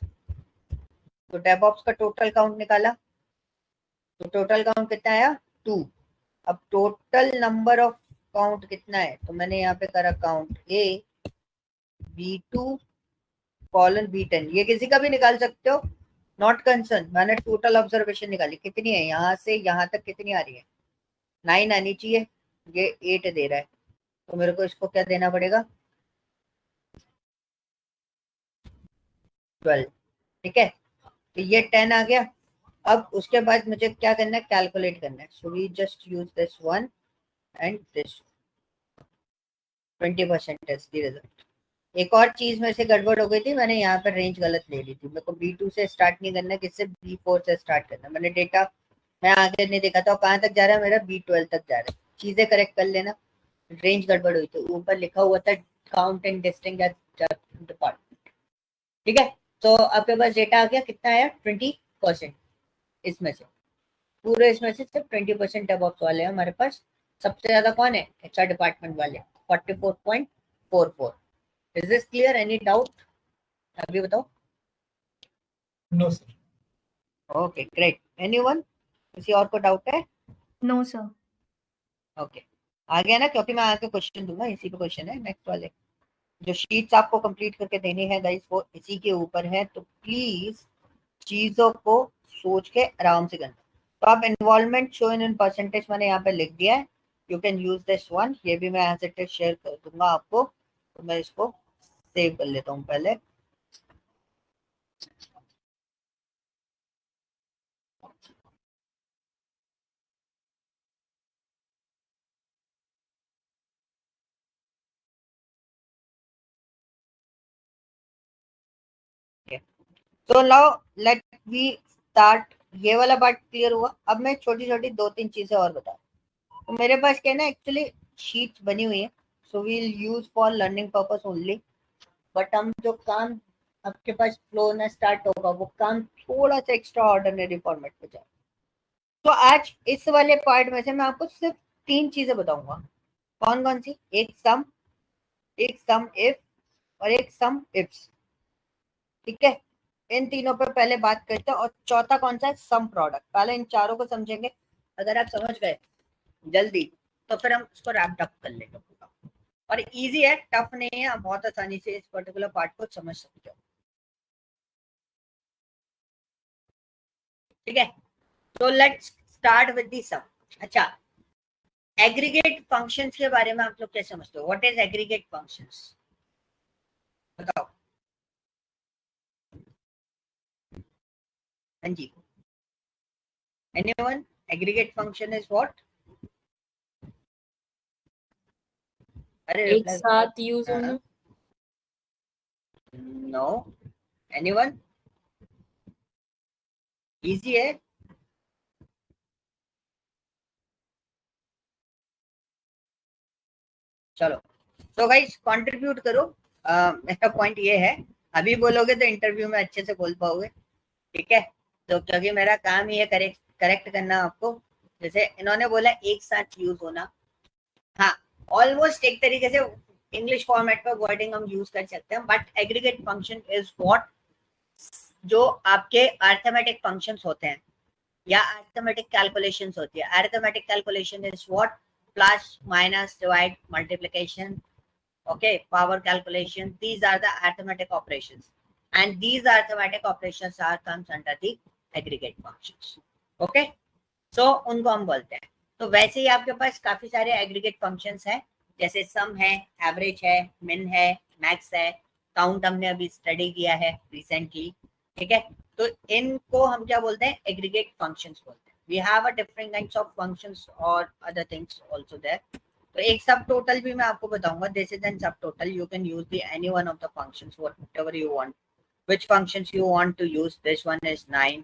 तो डेवऑप्स का टोटल काउंट निकाला, तो टोटल काउंट कितना आया? 2। अब टोटल नंबर ऑफ काउंट कितना है? तो मैंने यहाँ पे करा काउंट ए B2 कॉलन B10, ये किसी का भी निकाल सकते हो, नॉट कंसर्न। मैंने टोटल ऑब्जर्वेशन निकाली, कितनी है? यहाँ से यहाँ तक कितनी आ रही है? 9 आनी चाहिए, ये 8 दे रहा है, तो मेरे को इसको क्या देना पड़ेगा? 12, ठीक है। तो ये 10 आ गया। अब उसके बाद मुझे क्या करना है? कैलकुलेट करना है। So we just use this one and this 20% is the result. एक और चीज में से गड़बड़ हो गई थी, मैंने यहाँ पर रेंज गलत ले ली थी। मेरे को B2 से स्टार्ट नहीं करना, किससे? B4 से स्टार्ट करना। मैंने डेटा मैं आगे नहीं देखा था, कहाँ तक जा रहा है मेरा? B12 तक जा रहा है। चीजें करेक्ट कर लेना, रेंज गड़बड़ हुई थी, ऊपर लिखा हुआ था काउंट एंड टेस्टिंग डिपार्टमेंट, ठीक है। तो आपके पास डेटा आ गया, कितना आया? 20%। इसमें से पूरे इसमें से सिर्फ 20% डेवऑप्स वाले हैं हमारे पास। सबसे ज्यादा कौन है? एचआर डिपार्टमेंट वाले, 44.44। Is this clear? Any doubt? अभी बताओ। No sir. Okay great. Anyone? किसी और को डाउट है? No, sir. ओके आ गया ना, क्योंकि मैं आगे क्वेश्चन दूंगा, इसी पे क्वेश्चन है नेक्स्ट वाले। जो शीट्स आपको कंप्लीट करके देनी है गाइस, वो इसी के ऊपर है, तो प्लीज चीजों को सोच के आराम से करना। तो आप इन्वॉल्वमेंट शो इन परसेंटेज मैंने यहाँ पे लिख दिया है, you can use this one. ये भी मैं एज इट इज शेयर कर दूंगा आपको, तो मैं इसको सेव कर लेता हूँ पहले। So now let we start। ये वाला पार्ट क्लियर हुआ। अब मैं छोटी छोटी 2-3 चीजें और बता। तो मेरे पास क्या है ना, एक्चुअली शीट्स बनी हुई है, so we'll use for learning purpose only. But हम जो काम आपके पास फ्लो ना स्टार्ट होगा, वो काम थोड़ा सा एक्स्ट्रा ऑर्डिनरी फॉर्मेट पे जाए। तो आज इस वाले पार्ट में से मैं आपको सिर्फ 3 चीजें बताऊंगा। कौन कौन सी? एक सम इफ और एक सम इफ्स। ठीक है, इन तीनों पर पहले बात करते हैं। और चौथा कौन सा है? Some product. पहले इन चारों को समझेंगे। अगर आप समझ गए जल्दी तो फिर हम उसको रैप अप कर लेंगे पूरा। और इजी है, टफ नहीं है, आप बहुत आसानी से इस पर्टिकुलर पार्ट को समझ सकते हो। ठीक है, तो लेट्स स्टार्ट विद द सम। अच्छा, एग्रीगेट फंक्शंस के बारे में आप लोग क्या समझते हो? What is aggregate functions? बताओ। हाँ जी, anyone? Aggregate function is what? अरे एक साथ यूज होना। No, anyone? इजी है। चलो, तो गाइस कंट्रीब्यूट करो। मेरा पॉइंट ये है, अभी बोलोगे तो इंटरव्यू में अच्छे से बोल पाओगे। ठीक है, तो क्योंकि मेरा काम ही है करेक्ट करना आपको। जैसे इन्होंने बोला एक साथ यूज होना, हाँ, ऑलमोस्ट एक तरीके से इंग्लिश फॉर्मेट पर वर्डिंग हम यूज कर सकते हैं। But aggregate function is what, जो आपके अरिथमेटिक फंक्शंस होते हैं या अरिथमेटिक कैलकुलेशंस होती है। Arithmetic calculation is what? Plus, minus, divide, multiplication, okay, power calculation. These are the arithmetic operations, and these arithmetic operations are comes under the aggregate functions. Okay, so उनको हम बोलते हैं। तो वैसे ही आपके पास काफी सारे aggregate functions हैं, जैसे sum है, average है, min है, max है, count हमने अभी स्टडी किया है recently। ठीक है, तो इनको हम क्या बोलते हैं? aggregate functions बोलते हैं। We have a different kinds of functions or other things also there। तो एक सब टोटल भी मैं आपको बताऊंगा। This is an sub total. You can use the any one of the functions whatever you want. Which functions you want to use? This one is 9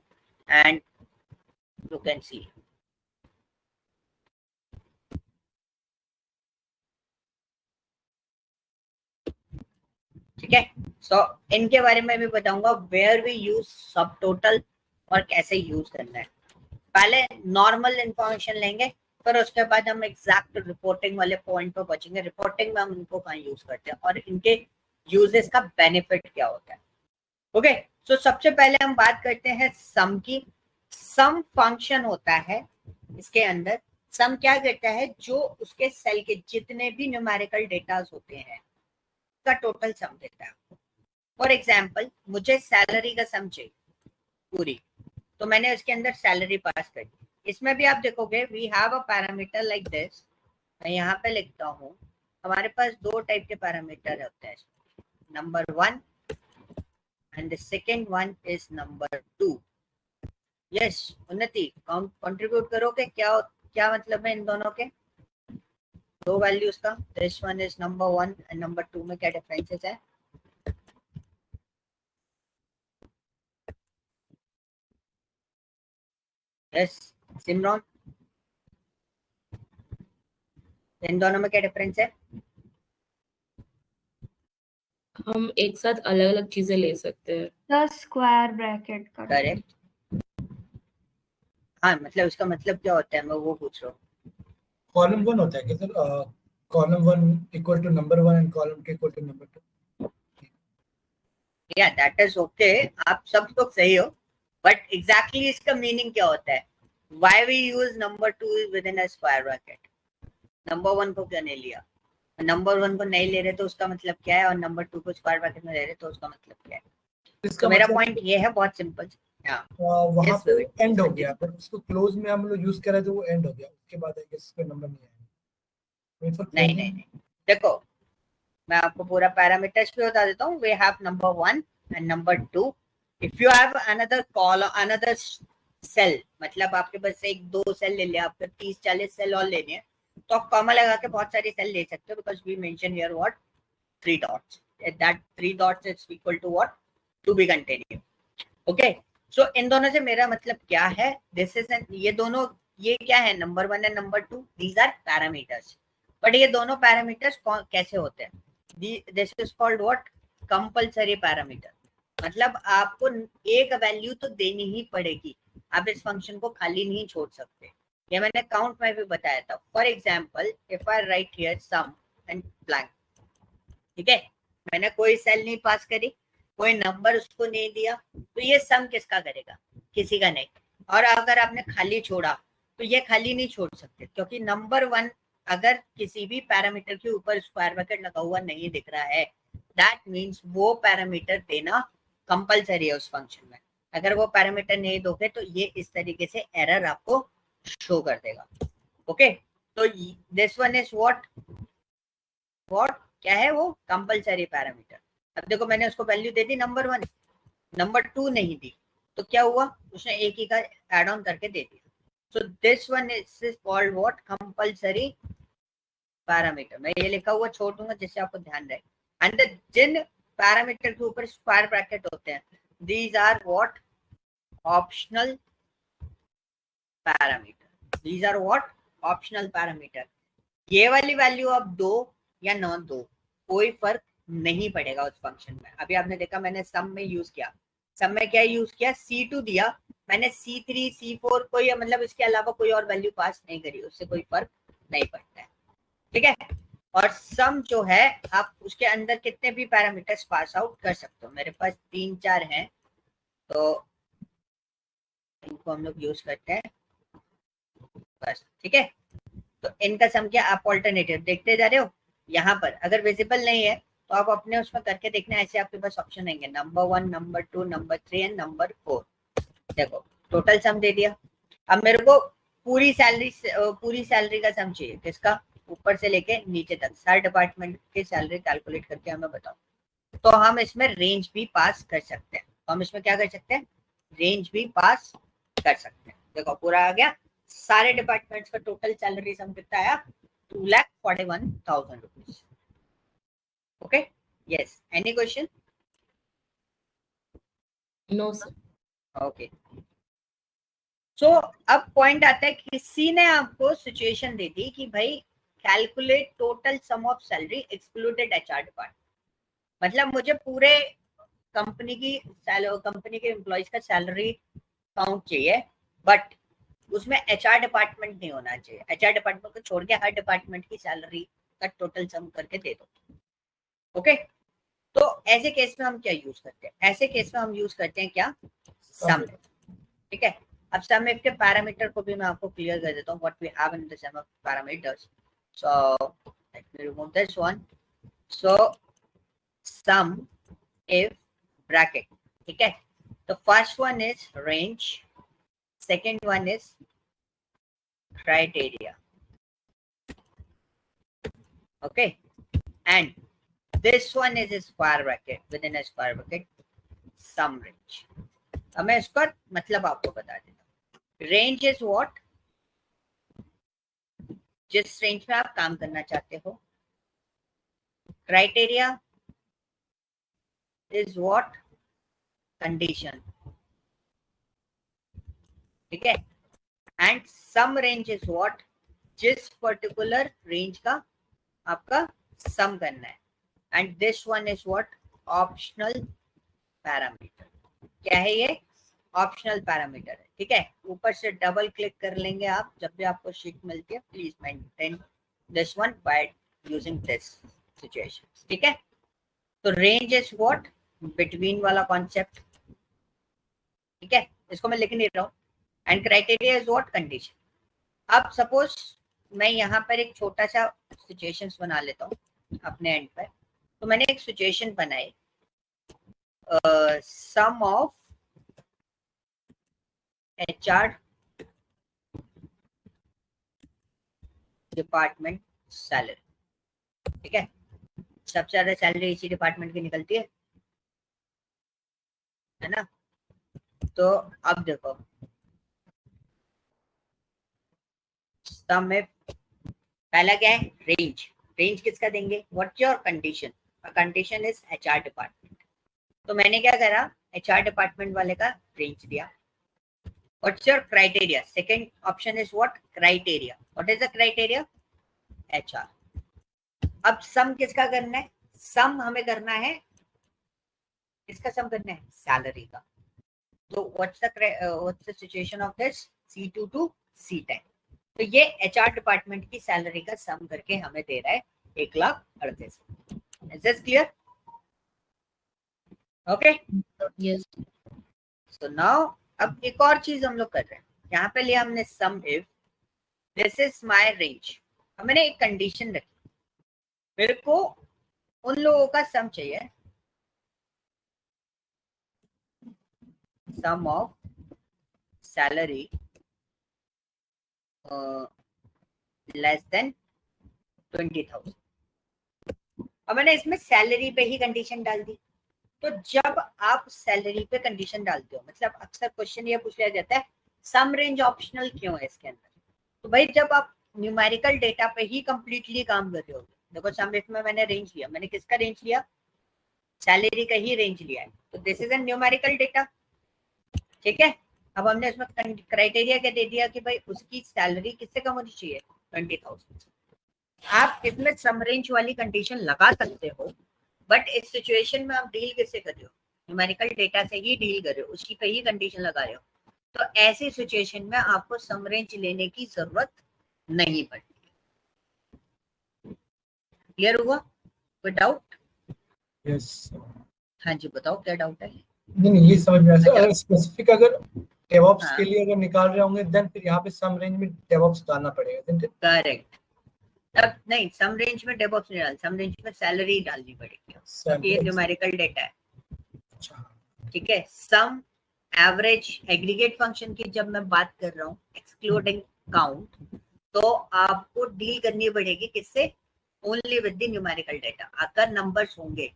and you can see. ठीक है, सो इनके बारे में भी बताऊंगा, where we use sub total और कैसे यूज करना है। पहले नॉर्मल इंफॉर्मेशन लेंगे, फिर उसके बाद हम एग्जैक्ट रिपोर्टिंग वाले पॉइंट पर पहुंचेंगे। रिपोर्टिंग में हम इनको कहाँ यूज करते हैं और इनके यूजेस का बेनिफिट क्या होता है। ओके, सो सबसे पहले हम बात करते हैं सम की। सम फंक्शन होता है, इसके अंदर सम क्या करता है? जो उसके सेल के जितने भी न्यूमेरिकल डेटास होते हैं का टोटल सम देता है। फॉर एग्जाम्पल, मुझे सैलरी का सम चाहिए पूरी, तो मैंने उसके अंदर सैलरी पास कर दी। इसमें भी आप देखोगे we have a parameter like this. मैं यहाँ पे लिखता हूँ, हमारे पास 2 टाइप के पैरामीटर होते हैं, number 1 and the second one is number 2। Yes, उन्नति कंट्रीब्यूट करोगे? क्या मतलब है इन दोनों के 2 वैल्यूज का? This one is number 1 and number 2 में क्या डिफरेंसेस है? यस सिमरन, इन दोनों में क्या डिफरेंस है? हम एक साथ अलग अलग चीजें ले सकते हैं। द स्क्वायर ब्रैकेट का करेक्ट। हाँ, मतलब उसका मतलब क्या होता है, मैं वो पूछ रहा हूँ। कॉलम 1 होता है क्या sir? Column 1 equal to number 1 and column 2 equal to number 2। या दैट इज ओके, आप सब लोग सही हो, बट एग्जैक्टली इसका मीनिंग क्या होता है? Why we use number 2 with in a square bracket? Number 1 को क्यों नहीं लिया? नंबर 1 को नहीं ले रहे तो उसका मतलब क्या है, और नंबर 2 को स्क्वायर ब्रैकेट में ले रहे तो उसका मतलब क्या है? इसका तो मेरा मतलब पॉइंट ये है, बहुत सिंपल। वहां Yes, पे Rohit, एंड हो continue. गया, पर उसको क्लोज में हम लोग यूज कर रहे थे, वो एंड हो गया, उसके बाद आई गेस कोई नंबर नहीं आया। Wait for नहीं closing. नहीं नहीं, देखो मैं आपको पूरा पैरामीटर्स भी बता देता हूँ. We have number 1 and number 2. If you have another column another cell, मतलब आपके पास एक दो सेल ले लिया, आपको 30-40 सेल और लेने हैं, तो आप कॉमा लगा के बहुत सारी सेल ले सकते हो, because we mention here what 3 dots. That 3 dots is equal to what? To be continued. Okay. So इन दोनों से मेरा मतलब क्या है? This is ये दोनों, ये क्या है? Number 1 and number 2. These are parameters. But ये दोनों पैरामीटर्स कैसे होते हैं? This is called what? Compulsory parameter. मतलब आपको एक वैल्यू तो देनी ही पड़ेगी, आप इस फंक्शन को खाली नहीं छोड़ सकते. ये मैंने काउंट में भी बताया था. For example, if I write here sum and blank, ठीक है, मैंने कोई सेल नहीं पास करी, कोई नंबर उसको नहीं दिया, तो ये सम किसका करेगा? किसी का नहीं. और अगर आपने खाली छोड़ा तो ये खाली नहीं छोड़ सकते, क्योंकि नंबर 1 अगर किसी भी पैरामीटर के ऊपर स्क्वायर ब्रैकेट लगा हुआ नहीं दिख रहा है, दैट मीन्स वो पैरामीटर देना कंपलसरी है उस फंक्शन में. अगर वो पैरामीटर नहीं दोगे तो ये इस तरीके से एरर आपको शो कर देगा. ओके, तो दिस वन इज व्हाट क्या है? वो कंपलसरी पैरामीटर. अब देखो मैंने उसको value they the number 1, number 2 नहीं दी, तो क्या हुआ? उसने एक ही का एड ऑन करके दे दिया. So this one is called what? Compulsory parameter. मैं ये लिखा हुआ छोड़ दूंगा जिससे आपको ध्यान रहे. एंड जिन पैरामीटर के ऊपर स्क्वायर ब्रैकेट होते हैं, these are what? Optional parameter. These are what? Optional parameter. ये वाली वैल्यू आप दो या ना दो, कोई फर्क नहीं पड़ेगा उस फंक्शन में. अभी आपने देखा मैंने सम में यूज किया. सम में क्या यूज किया? C2 दिया मैंने, C3 C4 कोई मतलब इसके अलावा कोई और वैल्यू पास नहीं करी, उससे कोई फर्क नहीं पड़ता है. ठीक है. और सम जो है आप उसके अंदर कितने भी पैरामीटर्स पास आउट कर सकते हो. मेरे पास 3-4 हैं, तो इनको हम लोग यूज करते हैं बस. ठीक है, तो इनका सम क्या? आप ऑल्टरनेटिव देखते जा रहे हो. यहाँ पर अगर विजिबल नहीं है तो आप अपने उसमें करके देखना. ऐसे आपके पास ऑप्शन आएंगे, number 1, number 2, number 3 and number 4. देखो टोटल सम दे दिया. अब मेरे को पूरी सैलरी का सम चाहिए. किसका? ऊपर से लेके नीचे तक हर डिपार्टमेंट की सैलरी कैलकुलेट करके हमें बताओ. तो हम इसमें रेंज भी पास कर सकते हैं. तो हम इसमें क्या कर सकते हैं? रेंज भी पास कर सकते हैं. देखो पूरा आ गया. सारे डिपार्टमेंट्स का टोटल सैलरी सम कितना आया? 2,41,000 rupees. Okay, yes. Any question? No, sir. Okay. So अब पॉइंट आता है, किसी ने आपको सिचुएशन दे दी कि भाई calculate total sum of salary excluded HR department. मतलब मुझे पूरे कंपनी के एम्प्लॉइज का सैलरी काउंट चाहिए, बट उसमें HR डिपार्टमेंट नहीं होना चाहिए. HR डिपार्टमेंट को छोड़ के हर डिपार्टमेंट की सैलरी का टोटल सम करके दे दो. ओके, तो ऐसे केस में हम क्या यूज करते हैं? ऐसे केस में हम यूज करते हैं क्या? सम. ठीक है. अब सम इफ के पैरामीटर को भी मैं आपको क्लियर कर देता हूँ. What we have in the sum of parameters. So let me remove this one. So sum if bracket. ठीक है, तो first one is range, second one is criteria. Okay, and this one is a square bracket. Within a square bracket, sum range. अब मैं इसका मतलब आपको बता देता हूँ. Range is what? जिस रेंज में आप काम करना चाहते हो. Criteria is what? कंडीशन. ठीक है. And sum range is what? जिस पर्टिकुलर रेंज का आपका सम करना है. And this one is what? Optional parameter. क्या है ये? ऑप्शनल पैरामीटर है. ठीक है. ऊपर से डबल क्लिक कर लेंगे आप जब भी आपको शीट मिलती है. Please maintain this one by using this situation. ठीक है. तो रेंज इज व्हाट? बिटवीन वाला कॉन्सेप्ट. ठीक है, इसको मैं लिख नहीं रहा हूँ. And criteria is what? Condition. अब सपोज मैं यहाँ पर एक छोटा सा सिचुएशंस बना लेता हूँ अपने एंड पर. तो मैंने एक सिचुएशन बनाई, सम ऑफ HR डिपार्टमेंट सैलरी, ठीक है। सबसे ज्यादा सैलरी इसी डिपार्टमेंट की निकलती है ना। तो अब देखो सम में पहला क्या है, रेंज। रेंज किसका देंगे, what's your condition, condition is HR department. तो मैंने क्या करा, एचआर डिपार्टमेंट वाले का रेंज दिया। What's your criteria, second option is what, criteria. What is the criteria, HR. अब सम किसका करना है, सम हमें करना है, किसका सम करना है, सैलरी का। तो what's the situation of this, C2 to C10। तो ये एचआर डिपार्टमेंट की सैलरी का सम करके हमें दे रहा है 1,38,000। Is this clear, okay. Yes. So now अब एक और चीज हम लोग कर रहे हैं, यहाँ पे लिया हमने sum if this is my range. अब मैंने एक कंडीशन रखी, मेरे को उन लोगों का सम चाहिए, सम ऑफ सैलरी लेस देन 20,000। और मैंने इसमें सैलरी पे ही कंडीशन डाल दी। तो जब आप सैलरी पे कंडीशन डालते हो, मतलब अक्सर क्वेश्चन ये पूछ लिया जाता है सम रेंज ऑप्शनल क्यों है इसके अंदर। तो भाई जब आप न्यूमेरिकल डेटा पे ही कंप्लीटली काम कर रहे हो, देखो सम इफ में मैंने रेंज लिया, मैंने किसका रेंज लिया, सैलरी का ही रेंज लिया है। तो this is a numerical data, ठीक है। अब हमने उसमें क्राइटेरिया क्या दे दिया कि भाई उसकी सैलरी किससे कम होनी चाहिए, 20,000। आप इसमें सम रेंज वाली कंडीशन लगा सकते हो, बट इस सिचुएशन में आप डील किससे कर रहे हो, न्यूमेरिकल डेटा से ही डील कर रहे हो, उसकी पे ही कंडीशन लगा रहे हो। तो ऐसी सिचुएशन में आपको सम रेंज लेने की जरूरत नहीं पड़ती। क्लियर हुआ, कोई डाउट? यस। हाँ जी बताओ क्या डाउट है। नहीं ये समझ में आया सर। अच्छा। अगर स्पेसिफिक अगर डेवऑप्स हाँ। के लिए अगर निकाल रहे होंगे देन फिर यहाँ पे सम रेंज में डेवऑप्स डालना पड़ेगा, isn't it? करेक्ट। तब नहीं, सम रेंज में डेवऑप्स नहीं डाल, सम रेंज में सैलरी डालनी पड़ेगी क्योंकि ये न्यूमेरिकल डेटा है, अच्छा। ठीक है। सम एवरेज एग्रीगेट फंक्शन की जब मैं बात कर रहा हूँ एक्सक्लूडिंग काउंट, तो आपको डील करनी पड़ेगी किससे, only with the numerical data. अगर नंबर्स होंगे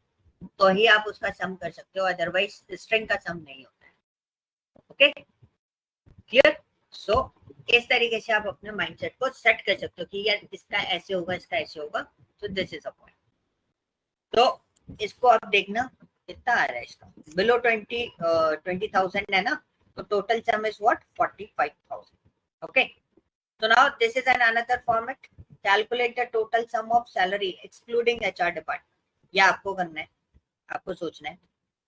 तो ही आप उसका सम कर सकते हो, अदरवाइज स्ट्रिंग का सम नहीं होता है। Okay clear. सो इस तरीके से आप अपने माइंडसेट को सेट कर सकते हो कि यार इसका ऐसे होगा, इसका ऐसे होगा। तो दिस इज अ पॉइंट। तो इसको आप देखना कितना आ रहा है इसका, बिलो 20,000 है ना, तो total some is what, 45,000। Okay, so now this is an another format, calculate the total sum of salary excluding HR department। ये आपको करना है, आपको सोचना है।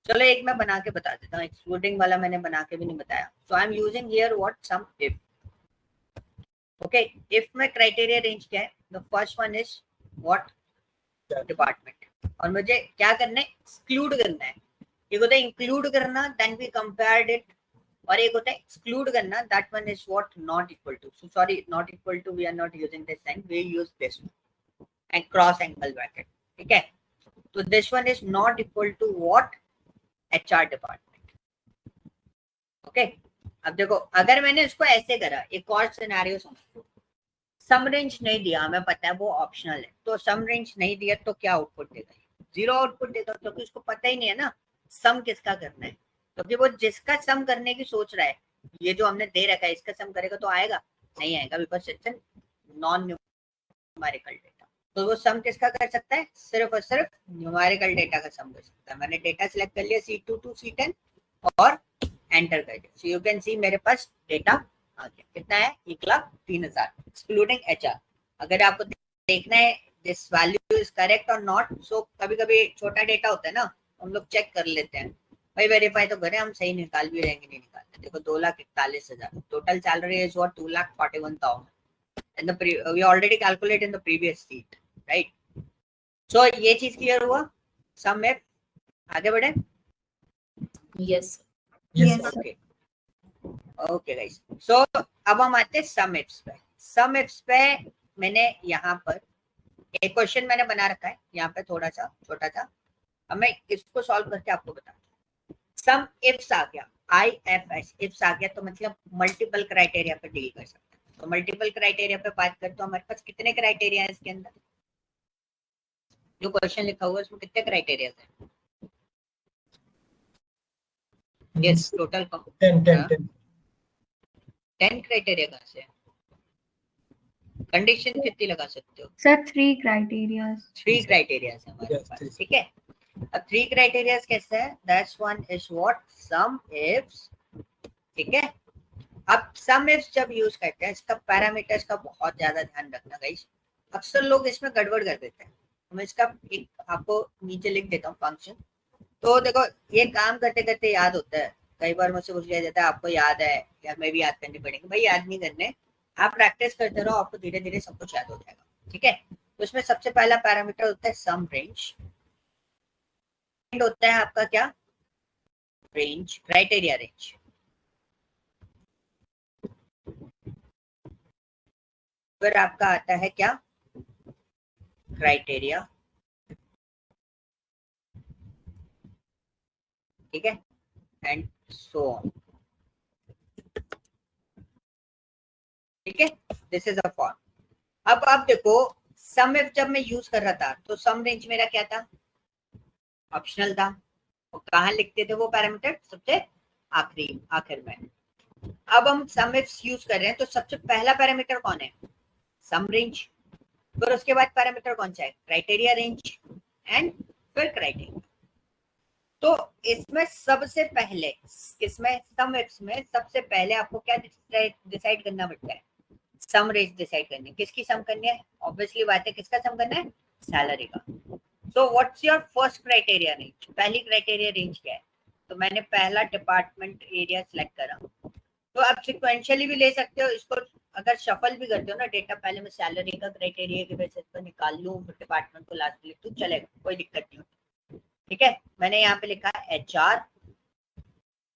चलो एक मैं बना के बता देता हूँ, एक्सक्लूडिंग वाला मैंने बना के भी नहीं बताया। So I am using here what, sum if. Okay, if में क्राइटेरिया रेंज क्या है, the first one is what, department. और मुझे क्या करना है, एक्सक्लूड करना है। एक होता है इंक्लूड करना, देन वी कंपेयर्ड इट, और एक होता है एक्सक्लूड करना, that one is what, not equal to. So sorry, not equal to we are not using this sign, we use this and cross angle bracket, ठीक है। तो this one is not equal to what, HR department. Okay, अब देखो अगर मैंने इसको ऐसे करा, एक और सिनेरियो समझो, सम रेंज नहीं दिया, हमें पता है वो ऑप्शनल है, तो सम रेंज नहीं दिया तो क्या आउटपुट देगा, जीरो आउटपुट देगा, क्योंकि उसको पता ही नहीं है ना सम किसका करना है। क्योंकि वो जिसका सम करने की सोच रहा है, ये जो हमने दे रखा है इसका सम करेगा तो आएगा नहीं, आएगा, because it's non numerical data. तो वो सम किसका कर सकता है, सिर्फ और सिर्फ न्यूमेरिकल डेटा का सम कर सकता है। मैंने डेटा सिलेक्ट कर लिया C2 to C10 और एंटर कर दिया। सो यू कैन सी मेरे पास डेटा आ गया, कितना है, 1,03,000 एक्सक्लूडिंग HR। अगर आपको देखना है दिस वैल्यू इज करेक्ट और नॉट, सो कभी कभी छोटा डेटा होता है ना, हम लोग चेक कर लेते हैं, भाई वेरीफाई तो करें, हम सही निकाल भी रहेंगे नहीं निकालते। देखो 2,41,000 total salary is what, 2,41,000 and we already calculate in the previous sheet, right? So ये चीज क्लियर हुआ, सम में आगे बढ़े। Yes. Yes, Yes, sir. Okay okay guys, so अब हम आते हैं सम इफ्स पे। सम इफ्स पे मैंने यहाँ पर एक क्वेश्चन मैंने बना रखा है, यहाँ पे थोड़ा सा छोटा सा, अब मैं इसको सॉल्व करके आपको बताता हूँ। सम इफ्स आ गया, IFS इफ्स आ गया, तो मतलब मल्टीपल क्राइटेरिया पे डील कर सकते हैं। तो मल्टीपल क्राइटेरिया पे बात करते हो, हमारे पास कितने क्राइटेरिया है इसके अंदर? जो क्वेश्चन लिखा हुआ है उसमें कितने क्राइटेरिया है? यस, टोटल 10 क्राइटेरिया कहाँ से? कंडीशन कितनी लगा सकते हो? Sir, 3 criteria. 3 क्राइटेरिया है हमारे Yes, पास, yes. ठीक है। अब 3 क्राइटेरिया कैसे है? That's one is what some ifs, ठीक है। अब सम इफ्स जब यूज करते हैं, इसका पैरामीटर्स का बहुत ज्यादा ध्यान रखना गाइस। अक्सर लोग इसमें गड़बड़ कर देते हैं। मैं इसका एक आपको नीचे लिख देता हूँ फंक्शन। तो देखो, ये काम करते करते याद होता है। कई बार मुझसे पूछ लिया जाता है आपको याद है, या मैं भी याद करनी पड़ेगी। भाई याद नहीं करने, आप प्रैक्टिस करते रहो, आपको धीरे धीरे सब कुछ याद हो जाएगा, ठीक है। तो इसमें सबसे पहला पैरामीटर होता है सम रेंज, होता है आपका क्या? Range, criteria range. फिर आपका आता है क्या? क्राइटेरिया, ठीक है, एंड सो ऑन, ठीक है। This is a form. अब आप देखो, सम इफ जब मैं यूज कर रहा था तो सम रेंज मेरा क्या था? ऑप्शनल था। और कहाँ लिखते थे वो पैरामीटर? सबसे आखिर में। अब हम सम इफ यूज कर रहे हैं, तो सबसे पहला पैरामीटर कौन है? सम रेंज। फिर उसके बाद पैरामीटर कौन सा है? क्राइटेरिया रेंज, एंड फिर क्राइटेरिया। तो इसमें सबसे पहले, इसमें सम इफ्स में सबसे पहले आपको क्या डिसाइड करना पड़ता है? सम रेंज डिसाइड करनी है। किसकी सम करनी है? ऑब्वियसली बात है, किसका सम करना है? सैलरी का। So what's your first criteria range? पहली क्राइटेरिया रेंज क्या है? तो मैंने पहला डिपार्टमेंट एरिया सिलेक्ट करा। तो आप सिक्वेंशियली भी ले सकते हो इसको। अगर शफल भी करते हो ना डेटा, पहले मैं सैलरी का क्राइटेरिया के बेसिस पर निकाल लूं, फिर डिपार्टमेंट को लास्ट लिख दूं, चलेगा, कोई दिक्कत नहीं होती, ठीक है। मैंने यहाँ पे लिखा है HR।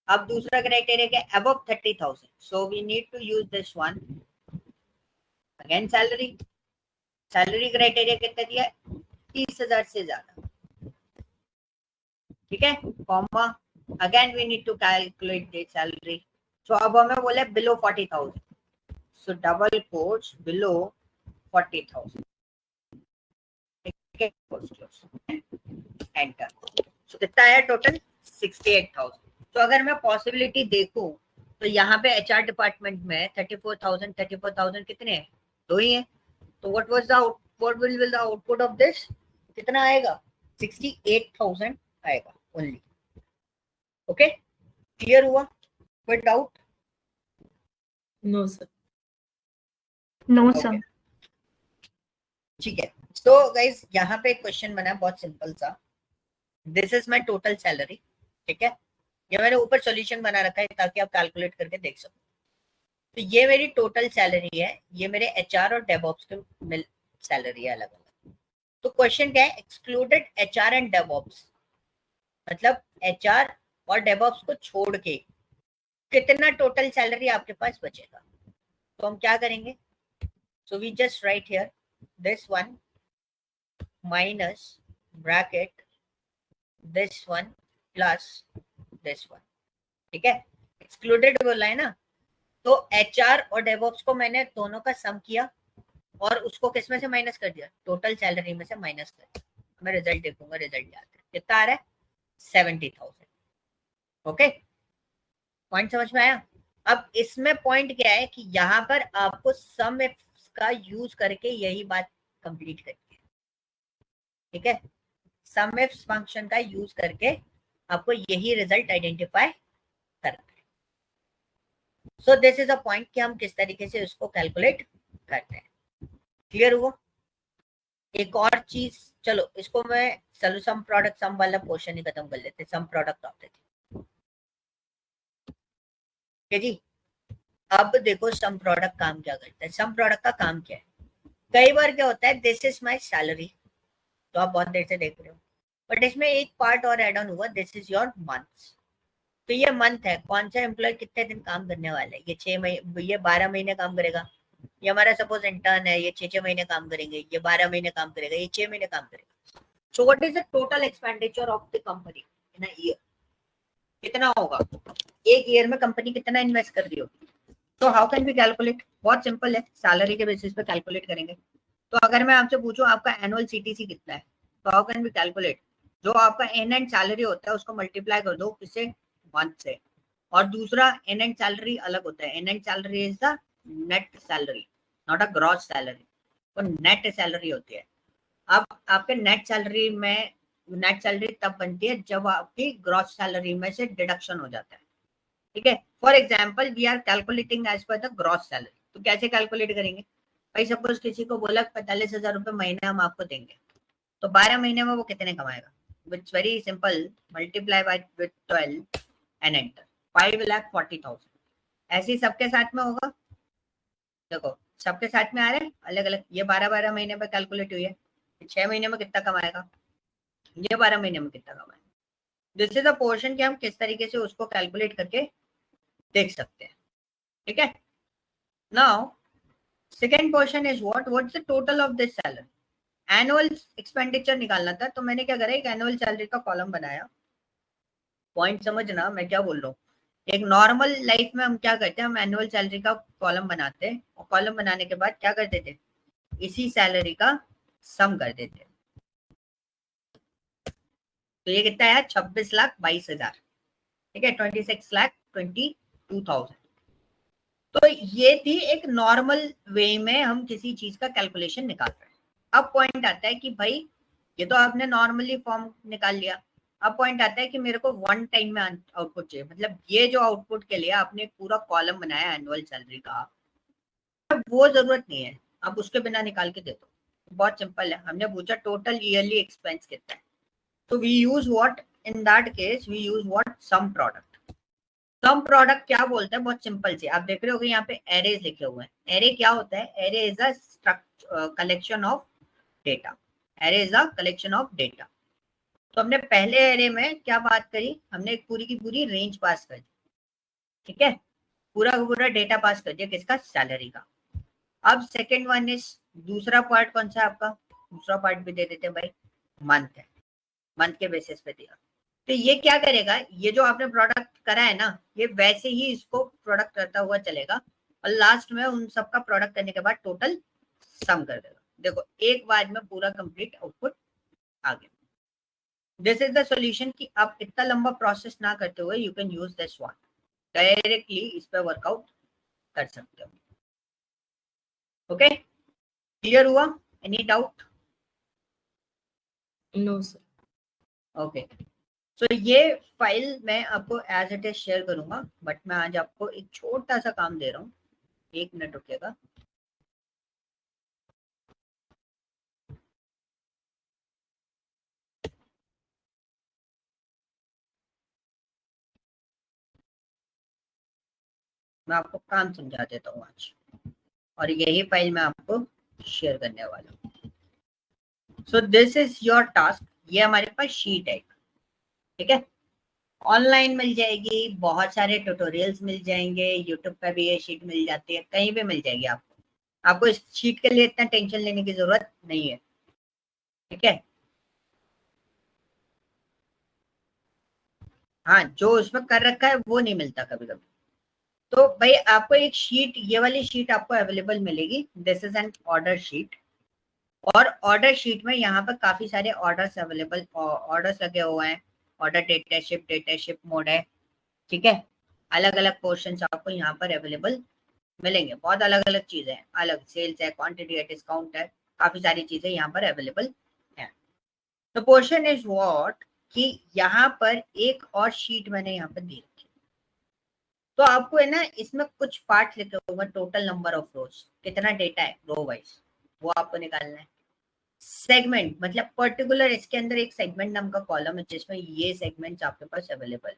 अब दूसरा क्राइटेरिया क्या? Above 30,000, so we need to use this one. Again salary, salary criteria कितना दिया है? 30,000 से ज्यादा, ठीक है, comma, again we need to calculate the salary. So अब हमें बोला below 40,000, so double quotes below 40,000, ठीक है, एंटर। सो कितना आया टोटल? 68,000। तो अगर मैं पॉसिबिलिटी देखूं तो यहाँ पे HR डिपार्टमेंट में 34,000 कितने हैं? 2 ही है। तो what will be the output of this? कितना आएगा? 68,000 आएगा ओनली। ओके, क्लियर हुआ? कोई doubt? No, sir. No, sir. ठीक है। तो गाइस यहाँ पे एक क्वेश्चन बना है बहुत सिंपल सा। This is my total salary, ठीक है। ये मैंने ऊपर सॉल्यूशन बना रखा है ताकि आप कैलकुलेट करके देख सको। तो ये मेरी टोटल सैलरी है, ये मेरे HR और डेवऑप्स के मिल सैलरी है अलग अलग। तो क्वेश्चन क्या है? एक्सक्लूडेड HR एंड डेवऑप्स, मतलब HR और डेवऑप्स को छोड़ के कितना टोटल सैलरी आपके पास बचेगा? तो हम क्या करेंगे? So we just write here this one minus bracket this one plus this one, ठीक है। एक्सक्लूडेड बोला है ना, तो HR और डेवऑप्स को मैंने दोनों का सम किया और उसको किस में से माइनस कर दिया? टोटल सैलरी में से माइनस कर दिया। मैं रिजल्ट देखूंगा, रिजल्ट याद है कितना आ रहा है? 70,000। ओके, पॉइंट समझ में आया? अब इसमें पॉइंट क्या है कि यहाँ पर आपको सम इफ्स का यूज करके यही बात कंप्लीट करनी है, ठीक है। सम इफ्स फंक्शन का यूज करके आपको यही रिजल्ट आइडेंटिफाई करना है। सो दिस इज अ पॉइंट कि हम किस तरीके से इसको कैलकुलेट करते हैं। क्लियर हुआ? एक और चीज, चलो इसको मैं चलो सम प्रोडक्ट सम वाला पोर्शन ही खत्म कर लेते, सम प्रोडक्ट ऑफ द ठीक है जी। अब देखो सम प्रोडक्ट काम क्या करता है। सम प्रोडक्ट का काम क्या है? कई बार क्या होता है, दिस इज माय सैलरी, तो आप बहुत देर से देख रहे हो, बट इसमें एक पार्ट और एड ऑन हुआ, दिस इज योर मंथ्स। तो ये मंथ है, कौन सा एम्प्लॉय कितने दिन काम करने वाला है? ये 6 महीने, ये 12 महीने काम करेगा। ये हमारा सपोज इंटर्न है, ये 6 महीने काम करेंगे, ये 12 महीने काम करेगा, ये 6 महीने काम करेगा। सो what is the total expenditure of the company in a year? कितना होगा? एक ईयर में कंपनी कितना इन्वेस्ट कर रही होगी? तो हाउ कैन वी कैलकुलेट? बहुत सिंपल है, सैलरी के बेसिस पे कैलकुलेट करेंगे। तो अगर मैं आपसे पूछूं आपका एनुअल सीटीसी कितना है, तो हाउ कैन वी कैलकुलेट? जो आपका एन एंड सैलरी होता है उसको मल्टीप्लाई कर दो किससे? 1 से। और दूसरा एन एंड सैलरी अलग होता है, an and salary is the net salary, not a gross salary. तो नेट सैलरी होती है। अब आपके नेट सैलरी में, नेट सैलरी तब बनती है जब आपकी ग्रॉस सैलरी में से डिडक्शन हो जाता है, ठीक है। For example we are calculating as per the gross salary. तो कैसे कैलकुलेट करेंगे भाई? सपोज किसी को बोला 45,000 रुपए महीने हम आपको देंगे, तो 12 महीने में वो कितने कमाएगा? It's very simple, multiply by with 12 and enter 5,40,000। ऐसे ही सबके साथ में होगा। देखो सबके साथ में आ रहे हैं अलग अलग। ये 12 महीने में कैलकुलेट हुई है, 6 महीने में कितना कमाएगा, ये 12 महीने में कितना कमाएगा। दिस इज द पोर्शन कि हम किस तरीके से उसको कैलकुलेट करके देख सकते हैं, ठीक है। Now second portion is what's the total of this salary? Annual expenditure निकालना था, तो मैंने क्या करा, एक एनुअल सैलरी का कॉलम बनाया। पॉइंट समझना मैं क्या बोल रहा हूँ। एक नॉर्मल लाइफ में हम क्या करते हैं, हम एनुअल सैलरी का कॉलम बनाते हैं और कॉलम बनाने के बाद क्या करते थे, इसी सैलरी का सम कर देते। तो ये कितना है, 26,22,000, ठीक है, 26,22,000। तो ये थी एक नॉर्मल वे में हम किसी चीज का कैलकुलेशन निकाल रहे हैं। अब पॉइंट आता है कि भाई ये तो आपने नॉर्मली फॉर्म निकाल लिया। अब पॉइंट आता है कि मेरे को 1 टाइम में आउटपुट चाहिए, मतलब ये जो आउटपुट के लिए आपने पूरा कॉलम बनाया एनुअल सैलरी का, वो जरूरत नहीं है, आप उसके बिना निकाल के दे दो। बहुत सिंपल है, हमने पूछा टोटल ईयरली एक्सपेंस कितना है, तो we use what in that case, we use what, sum product. Sum product क्या बोलते हैं, बहुत सिंपल से आप देख रहे हो यहाँ पे एरेज लिखे हुए हैं। एरे क्या होता है? Array is a collection of data. Array is a collection of data. तो हमने पहले एरे में क्या बात करी, हमने एक पूरी की पूरी रेंज पास कर दी, ठीक है, पूरा का पूरा डेटा पास कर दिया किसका, सैलरी का। अब सेकेंड वन इज, दूसरा पार्ट कौन सा है आपका, दूसरा पार्ट भी दे देते भाई, मंथ है, मंथ के बेसिस पे दिया। तो ये क्या करेगा, ये जो आपने प्रोडक्ट करा है ना, ये वैसे ही इसको प्रोडक्ट करता हुआ चलेगा और लास्ट में उन सबका प्रोडक्ट करने के बाद टोटल सम कर देगा। देखो एक बार में पूरा कंप्लीट आउटपुट आ गया। दिस इज द सॉल्यूशन कि आप इतना लंबा प्रोसेस ना करते हुए you can use this one, directly इस पे वर्कआउट कर सकते हो। ओके, क्लियर हुआ? Any doubt? No, sir. Okay, तो ये फाइल मैं आपको एज इट इज शेयर करूंगा, बट मैं आज आपको एक छोटा सा काम दे रहा हूँ। 1 मिनट रुकिएगा। मैं आपको काम समझा देता हूँ आज, और यही फाइल मैं आपको शेयर करने वाला हूँ। सो दिस इज योर टास्क। ये हमारे पास शीट है, ठीक है, ऑनलाइन मिल जाएगी, बहुत सारे ट्यूटोरियल्स मिल जाएंगे, यूट्यूब पे भी ये शीट मिल जाती है, कहीं भी मिल जाएगी आपको। आपको इस शीट के लिए इतना टेंशन लेने की जरूरत नहीं है, ठीक है। हाँ, जो उसमें कर रखा है वो नहीं मिलता कभी कभी। तो भाई आपको एक शीट, ये वाली शीट आपको अवेलेबल मिलेगी। This is N order sheet, और ऑर्डर शीट में यहाँ पर काफी सारे ऑर्डर्स अवेलेबल, ऑर्डर्स लगे हुए हैं। ऑर्डर डेटा शिप मोड है, ठीक है। अलग अलग पोर्शन आपको यहाँ पर अवेलेबल मिलेंगे, बहुत अलग अलग चीजें हैं, अलग सेल्स है, क्वांटिटी है, डिस्काउंट है, काफी सारी चीजें यहाँ पर अवेलेबल है। तो पोर्शन इज व्हाट कि यहाँ पर एक और शीट मैंने यहाँ पर दी रखी, तो आपको है ना इसमें कुछ पार्ट लिखे हुए, टोटल नंबर ऑफ रोज, कितना डेटा है रो वाइज, वो आपको निकालना है। सेगमेंट मतलब पर्टिकुलर, इसके अंदर एक सेगमेंट नाम का कॉलम है जिसमें ये सेगमेंट्स आपके पास अवेलेबल है,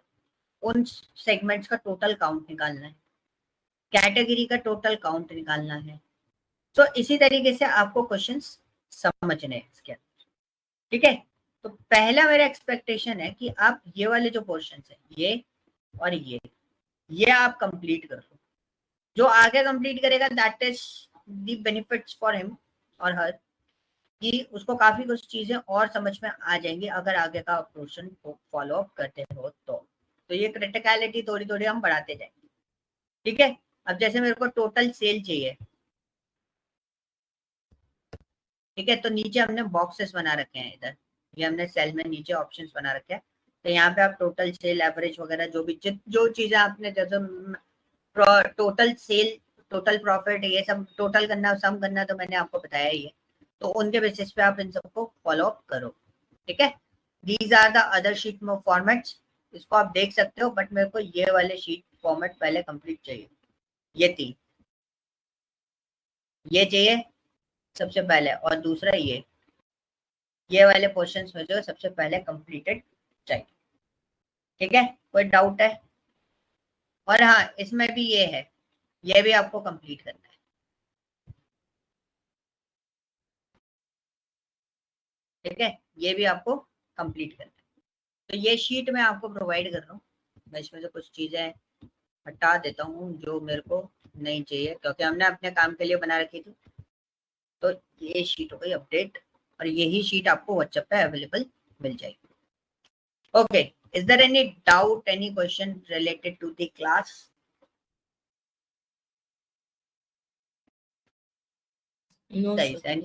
उन सेगमेंट्स का टोटल काउंट निकालना है, कैटेगरी का टोटल काउंट निकालना है। तो इसी तरीके से आपको क्वेश्चंस समझने हैं इसके अंदर, ठीक है। तो पहला मेरा एक्सपेक्टेशन है कि आप ये वाले जो पोर्शन है, ये और ये आप कंप्लीट कर लो। जो आगे कंप्लीट करेगा that is the benefits for him और हर, कि उसको काफी कुछ चीजें और समझ में आ जाएंगी अगर आगे का पोर्शन को फॉलो अप करते हो तो ये क्रिटिकलिटी थोड़ी थोड़ी हम बढ़ाते जाएंगे, ठीक है। अब जैसे मेरे को टोटल सेल चाहिए, ठीक है, तो नीचे हमने बॉक्सेस बना रखे हैं, इधर ये हमने सेल में नीचे ऑप्शंस बना रखे हैं। तो यहाँ पे आप टोटल सेल, एवरेज वगैरह जो भी जो चीजें आपने जैसे टोटल सेल, टोटल प्रॉफिट, ये सब टोटल करना, सम करना, तो मैंने आपको बताया ही है। तो उनके बेसिस पे आप इन सबको फॉलो अप करो, ठीक है। These are the other sheet में फॉर्मेट्स, इसको आप देख सकते हो, बट मेरे को ये वाले शीट फॉर्मेट पहले कंप्लीट चाहिए। ये 3 ये चाहिए सबसे पहले, और दूसरा ये वाले क्वेश्चंस में जो सबसे पहले कंप्लीटेड चाहिए, ठीक है। कोई डाउट है? और हाँ, इसमें भी ये है, ये भी आपको कंप्लीट करना है, ठीक है, ये भी आपको कंप्लीट करना है। तो ये शीट मैं आपको प्रोवाइड कर रहा हूँ, मैं इसमें से कुछ चीजें हटा देता हूँ जो मेरे को नहीं चाहिए, क्योंकि हमने अपने काम के लिए बना रखी थी। तो ये शीट हो गई अपडेट, और यही शीट आपको व्हाट्सएप पे अवेलेबल मिल जाएगी। Okay, is there any doubt, any question related to the class? No, Guys, sir.